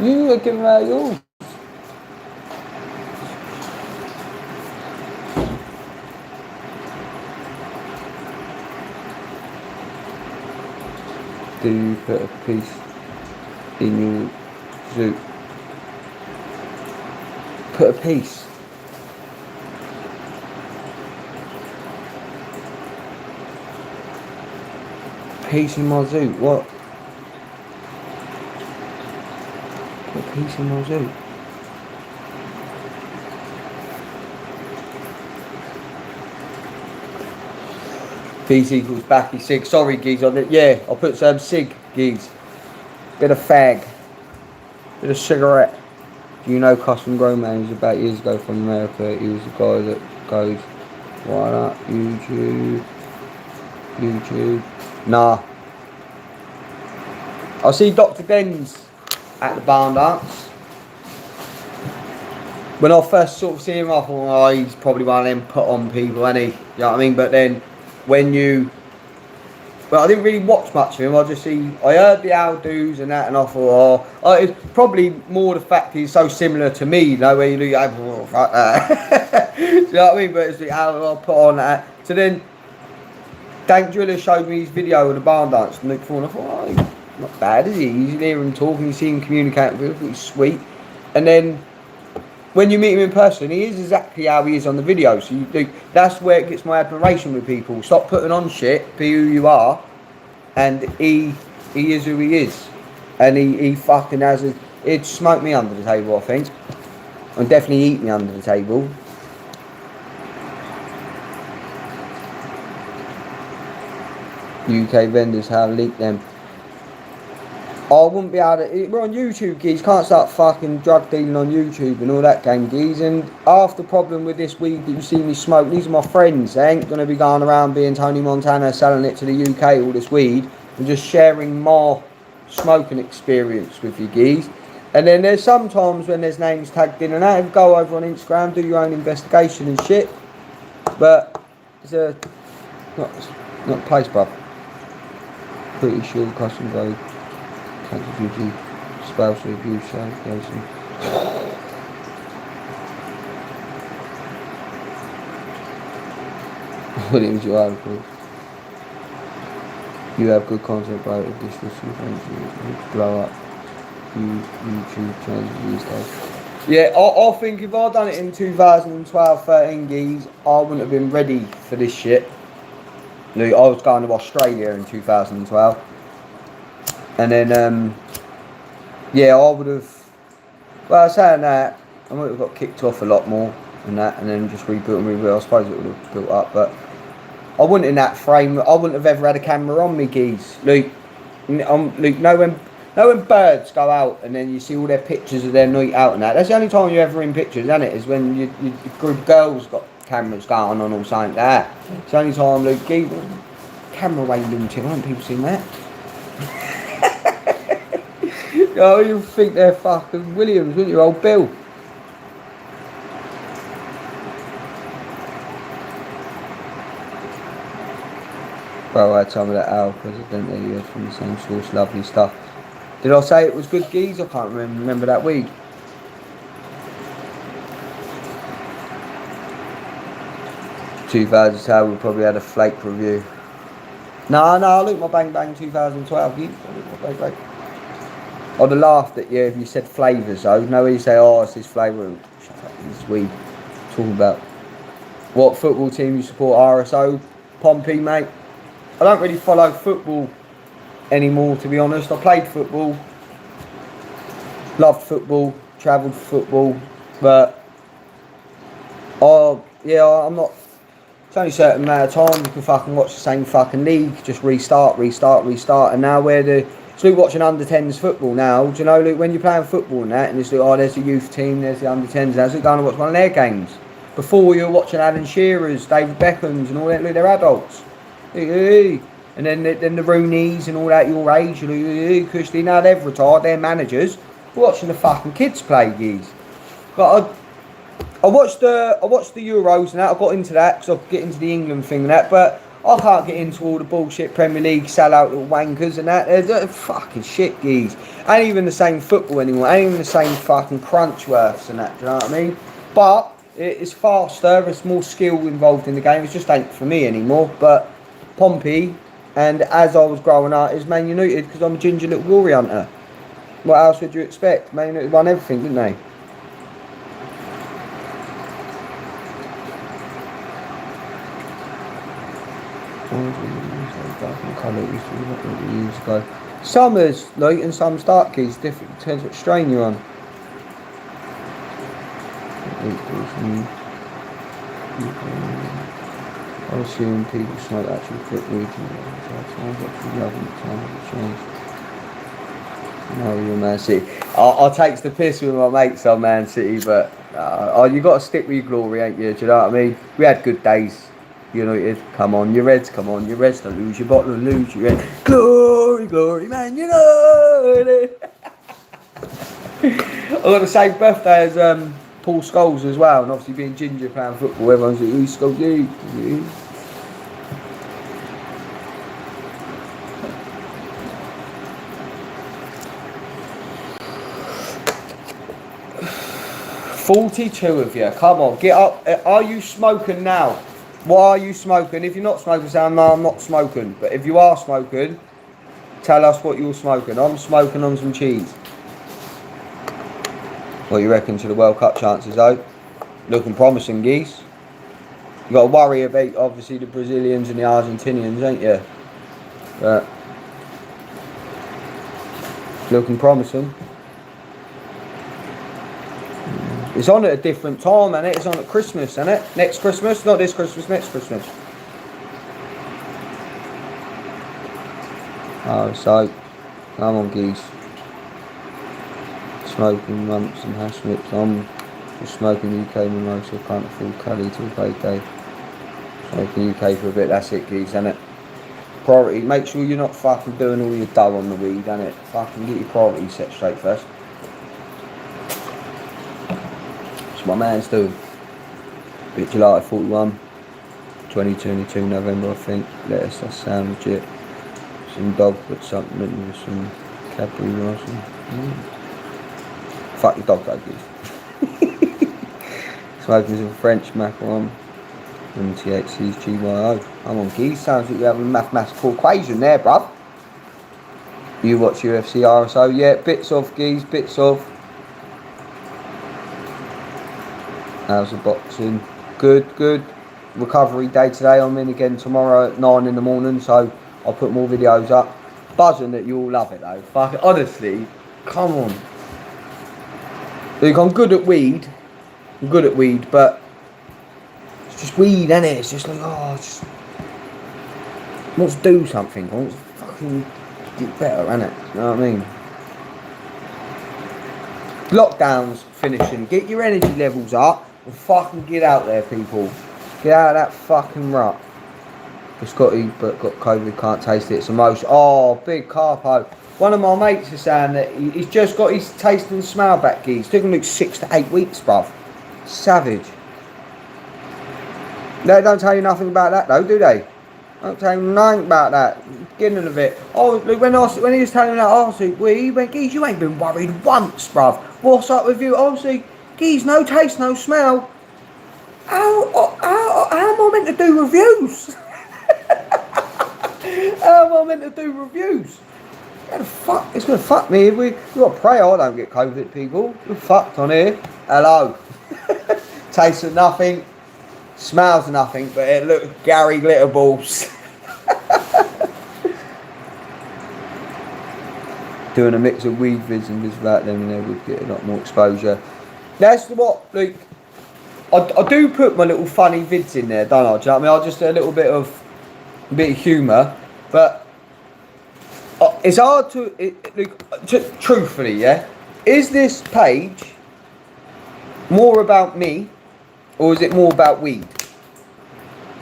You are giving out yours. Do you put a piece in your soup? Put a piece. Piece in my soup? What? Put a piece in my soup. Piece equals backy sig. Sorry, geez. I'll put some sig, geez. Bit of fag. Bit of cigarette. Do you know Custom Grown Man? He's about years ago from America. He was the guy that goes, why not? YouTube. Nah. I see Dr. Glenn's at the barn dance. When I first sort of see him, I thought, oh, he's probably one of them put on people, isn't he? You know what I mean? But then I didn't really watch much of him. I heard the how do's and that, and I thought, it's probably more the fact he's so similar to me, you know, where you look like, oh, fuck that. Do you know what I mean? But it's like how I put on that. So then, Dank Driller showed me his video of the barn dance, and I thought, oh, he's not bad, is he? You hear him talking, you see him communicating with him, he's sweet. And then, when you meet him in person, he is exactly how he is on the video. So that's where it gets my admiration with people. Stop putting on shit, be who you are, and he is who he is. And he fucking he'd smoke me under the table, I think. And definitely eat me under the table. UK vendors, how to leak them. I wouldn't be able to. We're on YouTube, geez. Can't start fucking drug dealing on YouTube and all that game, geez. And half the problem with this weed that you see me smoke, these are my friends. They ain't gonna be going around being Tony Montana selling it to the UK, all this weed. I'm just sharing my smoking experience with you, geez. And then there's sometimes when there's names tagged in and out, go over on Instagram, do your own investigation and shit. But it's not a place, bruv. Pretty sure custom go cancer duty, spousal abuse, allegation. Williams, you are cool. You have good content about it. This was some blow up. YouTube channels these days. Yeah, I think if I'd done it in 2012-13 geez, I wouldn't have been ready for this shit. Look, I was going to Australia in 2012. And then, yeah, I would have, well, saying that, I might have got kicked off a lot more and that, and then just rebuilt and rebuilt. I suppose it would have built up, but I wouldn't in that frame. I wouldn't have ever had a camera on me, geez. Luke, know when birds go out and then you see all their pictures of their night out and that. That's the only time you're ever in pictures, isn't it? Is when your group of girls got cameras going on or something like that. It's the only time, Luke, camera way lunatic. Haven't people seen that? Oh, you think they're fucking Williams, wouldn't you, old Bill? Well, I had some of that Al Presidente from the same source, lovely stuff. Did I say it was good geese? I can't remember that week. ...2012 we probably had a flake review. No, look, my Bang Bang 2012 geese. I'd have laughed at you if you said flavours though. No, you say, oh, it's this flavour. Shut up, it's weed. Talking about what football team you support, RSO, Pompey, mate. I don't really follow football anymore, to be honest. I played football, loved football, travelled for football, but yeah, I'm not. It's only a certain amount of time you can fucking watch the same fucking league, just restart, and now it's like watching under 10s football now. Do you know, Luke, when you're playing football and that, and it's like, oh, there's the youth team, there's the under 10s, that's like going to watch one of their games. Before you were watching Alan Shearer's, David Beckham's, and all that, like, they're adults. And then the Rooneys and all that your age, because now they've retired, they're managers. We're watching the fucking kids play, geez. But I watched the Euros and that. I got into that because I get into the England thing and that. But I can't get into all the bullshit Premier League sell-out little wankers and that. They're fucking shit, geez. Ain't even the same football anymore. Ain't even the same fucking Crunchworths and that. Do you know what I mean? But it's faster. There's more skill involved in the game. It just ain't for me anymore. But Pompey, and as I was growing up, is Man United because I'm a ginger little glory hunter. What else would you expect? Man United won everything, didn't they? Summers, like, and some start keys different. Depends what strain you're on. I assume people smoke actual fit weed. No, you're Man City. I takes the piss with my mates on Man City, but you got to stick with your glory, ain't you? Do you know what I mean? We had good days. United, come on, your Reds, come on, your Reds, don't lose your bottle and lose your Reds. Glory, glory, Man United. I got the same birthday as Paul Scholes as well, and obviously being ginger playing football, everyone's like, who's Scholes? Yeah. 42 of you, come on, get up. Are you smoking now? Why are you smoking? If you're not smoking, say, no, I'm not smoking. But if you are smoking, tell us what you're smoking. I'm smoking on some cheese. What you reckon to the World Cup chances, though? Looking promising, geese. You got to worry about, obviously, the Brazilians and the Argentinians, ain't you? But looking promising. It's on at a different time, and it's on at Christmas, isn't it? Next Christmas, not this Christmas, next Christmas. Oh, so come on, geese. Smoking lumps and hash lips. I'm just smoking UK mimosa. Can't afford Cali till payday. Smoking UK for a bit. That's it, geese, isn't it? Priority. Make sure you're not fucking doing all your dough on the weed, innit? Fucking get your priorities set straight first. That's what my man's doing. Bit July 41, 2022 November, I think. Lettuce, that sound legit. Some dog with something with some Cadbury rice. Fuck your dog, doggies. Smoking some French macaron and THC's GYO. I'm on geese. Sounds like you have a mathematical equation there, bruv. You watch UFC RSO? Yeah, bits of geese, bits of. How's the boxing? Good. Recovery day today. I'm in again tomorrow at 9 in the morning, so I'll put more videos up. Buzzing that you all love it though. Fuck it. Honestly, come on. Look, I'm good at weed. But it's just weed, innit? It's just like, just wants to do something. I want to fucking get better, innit? You know what I mean? Lockdown's finishing. Get your energy levels up and fucking get out there, people. Get out of that fucking rut. Scotty but got COVID, can't taste it. It's the most. Oh, big carpo. One of my mates is saying that he's just got his taste and smell back, geez. Took him like 6 to 8 weeks, bruv. Savage. They don't tell you nothing about that though, do they? Don't tell you nothing about that. Beginning of it. Oh, look, when he was telling me that, oh, see, he went, geez, you ain't been worried once, bruv. What's up with you? Oh, see, geez, no taste, no smell. How am I meant to do reviews? How am I meant to do reviews? It's gonna fuck me. We gotta pray I don't get COVID, people. We're fucked on here. Hello. Tastes of nothing, smells of nothing, but it looks Gary Glitterballs. Doing a mix of weed vids and just about them, and they would get a lot more exposure. That's what, like, I do put my little funny vids in there, don't I? Do you know what I mean? I'll just do a little bit of humour, but it's hard to, truthfully, yeah? Is this page more about me, or is it more about weed?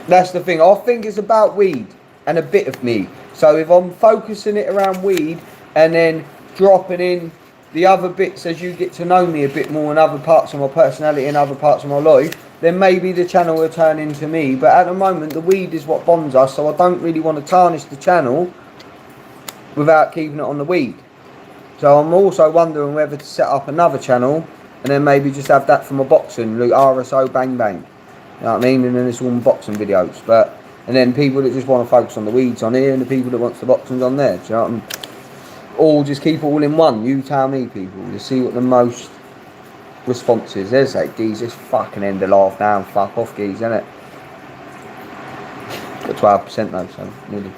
That's the thing. I think it's about weed and a bit of me. So if I'm focusing it around weed and then dropping in the other bits as you get to know me a bit more in other parts of my personality and other parts of my life, then maybe the channel will turn into me. But at the moment, the weed is what bonds us, so I don't really want to tarnish the channel without keeping it on the weed. So I'm also wondering whether to set up another channel and then maybe just have that for my boxing, like RSO Bang Bang. You know what I mean? And then it's all boxing videos. And then people that just want to focus on the weeds on here and the people that want the boxing's on there. Do you know what I mean? Or just keep it all in one. You tell me, people. You see what the most response is. There's like, geez, just fucking end the laugh now and fuck off, geez, innit? Got 12% though, so nearly.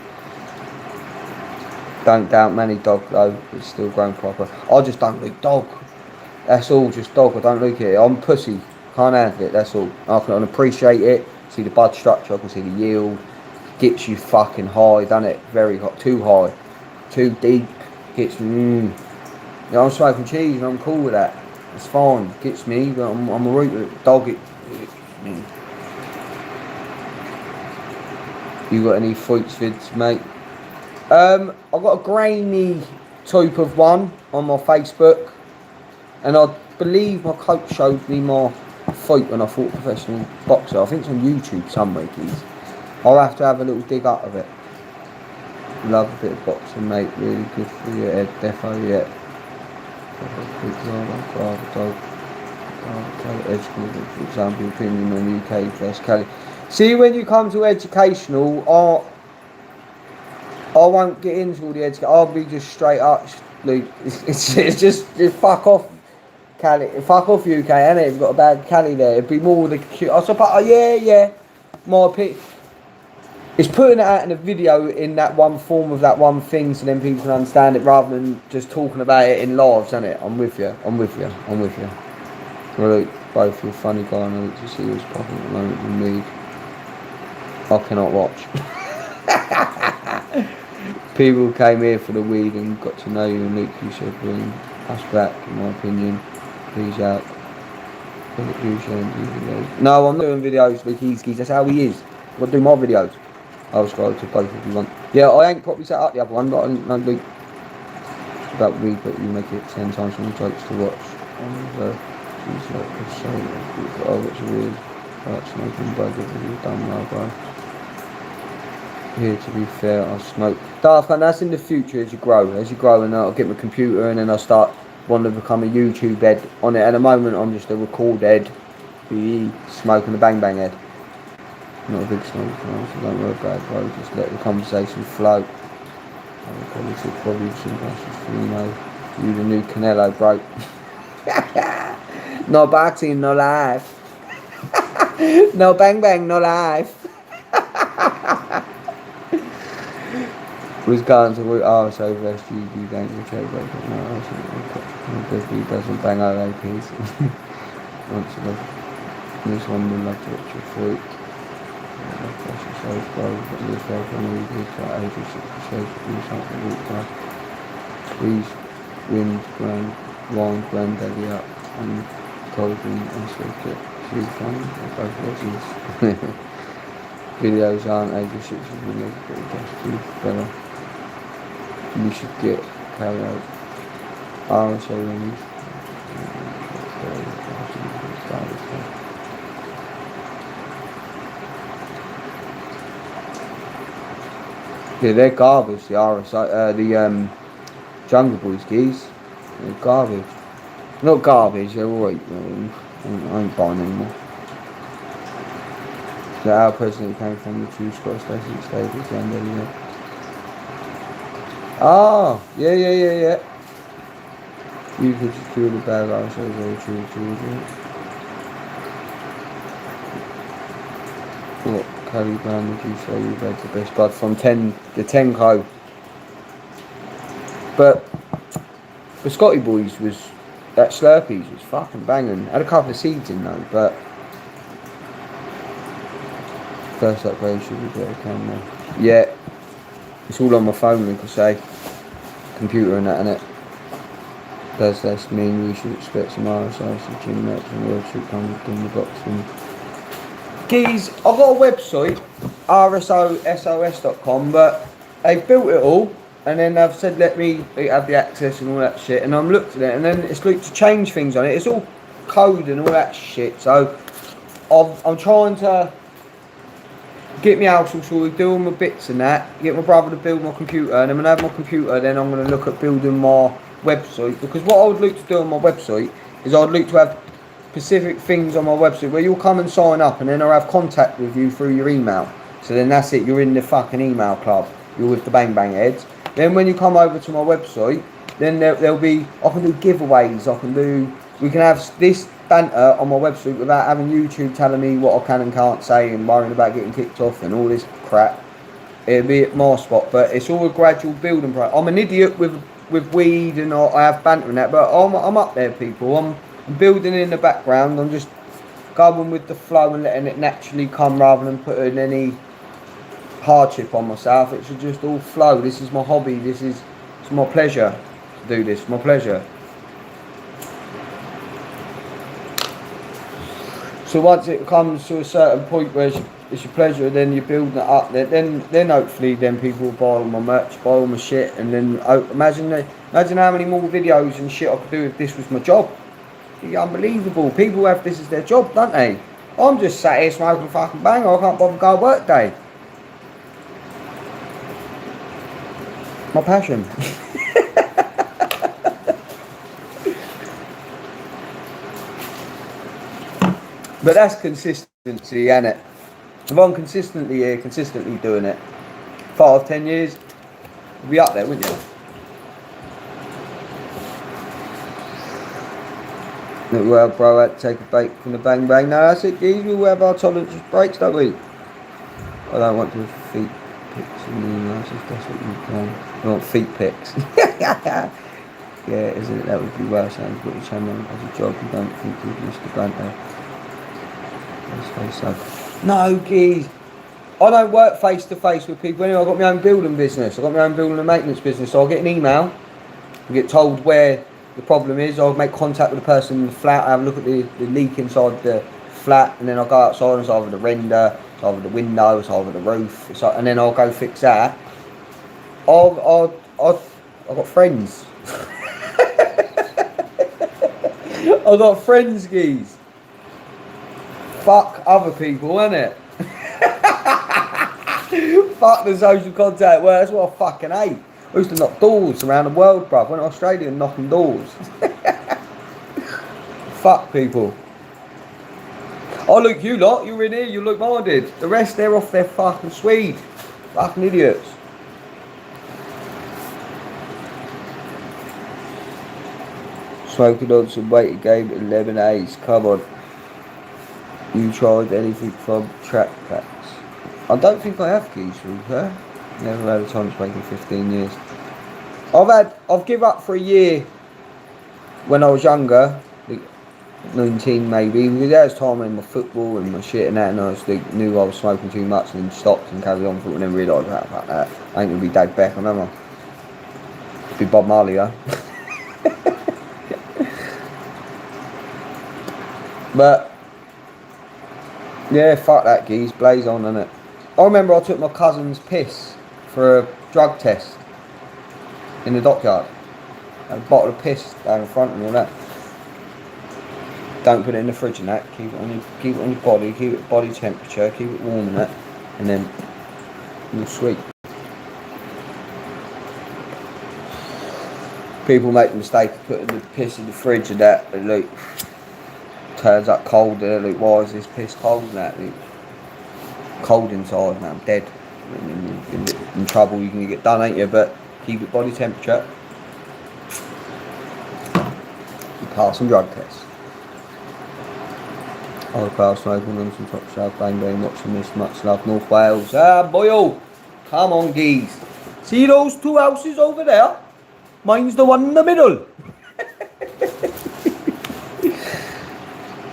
Don't doubt many dog though, it's still grown proper. I just don't like dog. That's all, just dog. I don't like it. I'm pussy. Can't handle it, that's all. I can appreciate it. See the bud structure, I can see the yield. Gets you fucking high, doesn't it? Very hot. Too high. Too deep. Gets me. Yeah, I'm smoking cheese and I'm cool with that. It's fine. Gets me, but I'm alright with it. Dog it. You got any fights vids, mate? I've got a grainy type of one on my Facebook, and I believe my coach showed me my fight when I fought a professional boxer. I think it's on YouTube somewhere, please. I'll have to have a little dig up of it. Love a bit of boxing, mate. Really good for your head, defo, yeah. For example, opinion on UK versus Cali. See, when you come to educational, I won't get into all the education. I'll be just straight up. Like, it's just fuck off, Cali. Fuck off, UK, innit? You've got a bad Cali there. It'd be more the cute. I suppose, yeah. My opinion. It's putting it out in a video in that one form of that one thing so then people can understand it rather than just talking about it in lives, isn't it? I'm with you. Well, look, both you're funny guy and I look to see what's popping at the moment with me. I cannot watch. People came here for the weed and got to know you and Luke, you said bring us back, in my opinion. Please out. No, I'm not doing videos with Keys. That's how he is. I've got to do more videos. I'll scroll to both if you want. Yeah, I ain't probably set up the other one, but I don't think about weed, but you make it 10 times more jokes to watch. He's like a show. Oh, what's weird? Like smoking burger that you've done well, bro. Here, to be fair, I'll smoke. Darth, and that's in the future as you grow. As you grow, and I'll get my computer and then I'll start wanting to become a YouTube head on it. At the moment, I'm just a record head, smoking a bang bang head. Not a big smoker, so don't worry about it, bro. Just let the conversation flow. Politics, probably you the new Canelo, bro. No boxing, no life. No bang bang, no life. Was going to work so vest you don't get trade break. No, he doesn't bang out APs. Once a this one will love to watch your fruit. Shows bro, but this way from me is that age of 60 shows do something walk by. Squeeze, wind, granddaddy up and cold and sweet it. She's fun, both versions. Videos aren't age of 60 when they get just too better. You should get carried out. RSO rings. Yeah, they're garbage, the RSO, the Jungle Boys geese. They're garbage. Not garbage, they're alright. I ain't buying anymore. So our president came from the true Scottish Station Stables and yeah. Oh, yeah. You could secure the bag also very true. What Caliban would you say you've had the best bud from the 10 co? But the Scotty Boys was that Slurpees was fucking banging. Had a couple of seeds in though, but first upgrade should be better camera. Yeah. It's all on my phone, like I say. Computer and that, innit? Does this mean we should expect some RSI, gym reps and world should come in the box and Geez, I've got a website, rsosos.com, but they've built it all and then they've said let me have the access and all that shit, and I'm looked at it and then it's looked to change things on it. It's all code and all that shit, so I'm trying to get my house all sorted, do all my bits and that, get my brother to build my computer, and then when I have my computer then I'm going to look at building my website, because what I would like to do on my website is I'd like to have specific things on my website where you'll come and sign up and then I'll have contact with you through your email. So then that's it, you're in the fucking email club, you're with the Bang Bang Heads. Then when you come over to my website, then there'll be, I can do giveaways, we can have this banter on my website without having YouTube telling me what I can and can't say and worrying about getting kicked off and all this crap. It'll be at my spot, but it's all a gradual building process. I'm an idiot with weed and I have banter and that, but I'm up there, people. I'm building in the background. I'm just going with the flow and letting it naturally come rather than putting any hardship on myself. It should just all flow. This is my hobby. It's my pleasure to do this. My pleasure. So once it comes to a certain point where it's your pleasure, then you're building it up. Then hopefully then people will buy all my merch, buy all my shit, and then imagine how many more videos and shit I could do if this was my job. It'd be unbelievable. People have this as their job, don't they? I'm just sat here smoking fucking bang. I can't bother go to work day. My passion. But that's consistency, ain't it? If I'm consistently here, consistently doing it, 5, 10 years, you'll be up there, wouldn't you? Well, bro, I had to take a break from the Bang Bang. No, that's it, geez. We have our tolerance breaks, don't we? I don't want to feet pics in the emails if that's what you can. I want feet pics. Yeah, isn't it? That would be worse. I've got the channel as a job. You don't think you'd miss the banter. No, geez. I don't work face to face with people anyway. I've got my own building business. I've got my own building and maintenance business. So I'll get an email and get told where the problem is. I'll make contact with the person in the flat. I have a look at the leak inside the flat, and then I'll go outside and it's either the render, it's either the window, it's either the roof, and then I'll go fix that. I've got friends. I got friends, geez. Fuck other people, innit? Fuck the social contact. Well, that's what I fucking hate. I used to knock doors around the world, bruv. Went to Australia and knocking doors. Fuck people. Oh, look, you lot, you're in here, you look minded. The rest, they're off their fucking Swede. Fucking idiots. Smoking on some weighted game at 11 A's. Come on. You tried anything from track packs? I don't think I have keys from her. Never had a time to break in 15 years. I've given up for a year when I was younger. 19 maybe, because there was time in my football and my shit and that, and I knew I was smoking too much and then stopped and carried on, and then realised about that. I ain't gonna be Dave Beckham, am I? Be Bob Marley, huh? But yeah, fuck that, geez, blaze on, innit? I remember I took my cousin's piss for a drug test in the dockyard. I had a bottle of piss down in front of me and that. Don't put it in the fridge and that. Keep it on your body. Keep it body temperature. Keep it warm and that, and then you're sweet. People make the mistake of putting the piss in the fridge and that. And look, turns up cold. Look, why is this piss cold and that? Look, cold inside, man. I'm dead. In trouble. You can get done, ain't you? But keep it body temperature. You pass some drug tests. Old crowd smoking on some top shelf, bang bang, watching this, much love, North Wales. Ah, boyo! Come on, geese. See those two houses over there? Mine's the one in the middle.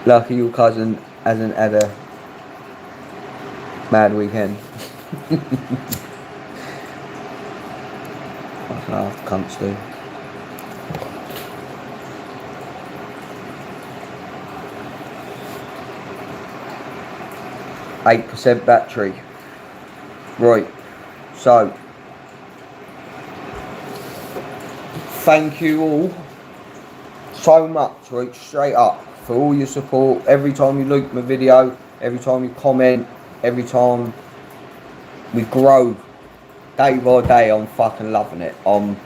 Lucky your cousin hasn't had a mad weekend. Half cunts do. 8% battery. Right, so thank you all so much, right, straight up, for all your support. Every time you like my video, every time you comment, every time we grow day by day, I'm fucking loving it. I'm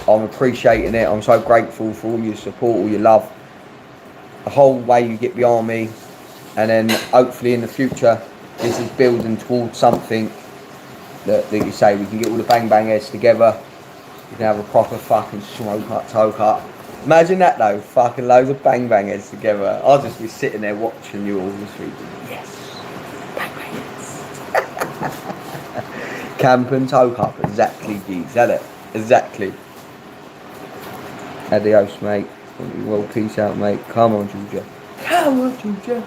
appreciating it. I'm so grateful for all your support, all your love, the whole way you get behind me. And then hopefully in the future, this is building towards something that you say we can get all the bang bang heads together. You can have a proper fucking smoke up, toke up. Imagine that though, fucking loads of bang bang heads together. I'll just be sitting there watching you all this week. Yes, bang bang heads. Camp and toke up, exactly, geez, that it? Exactly. Adios, mate. Well, peace out, mate. Come on, Georgia. Come on, Georgia.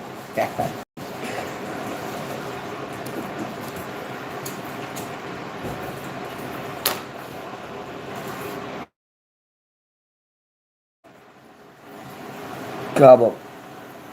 Come on.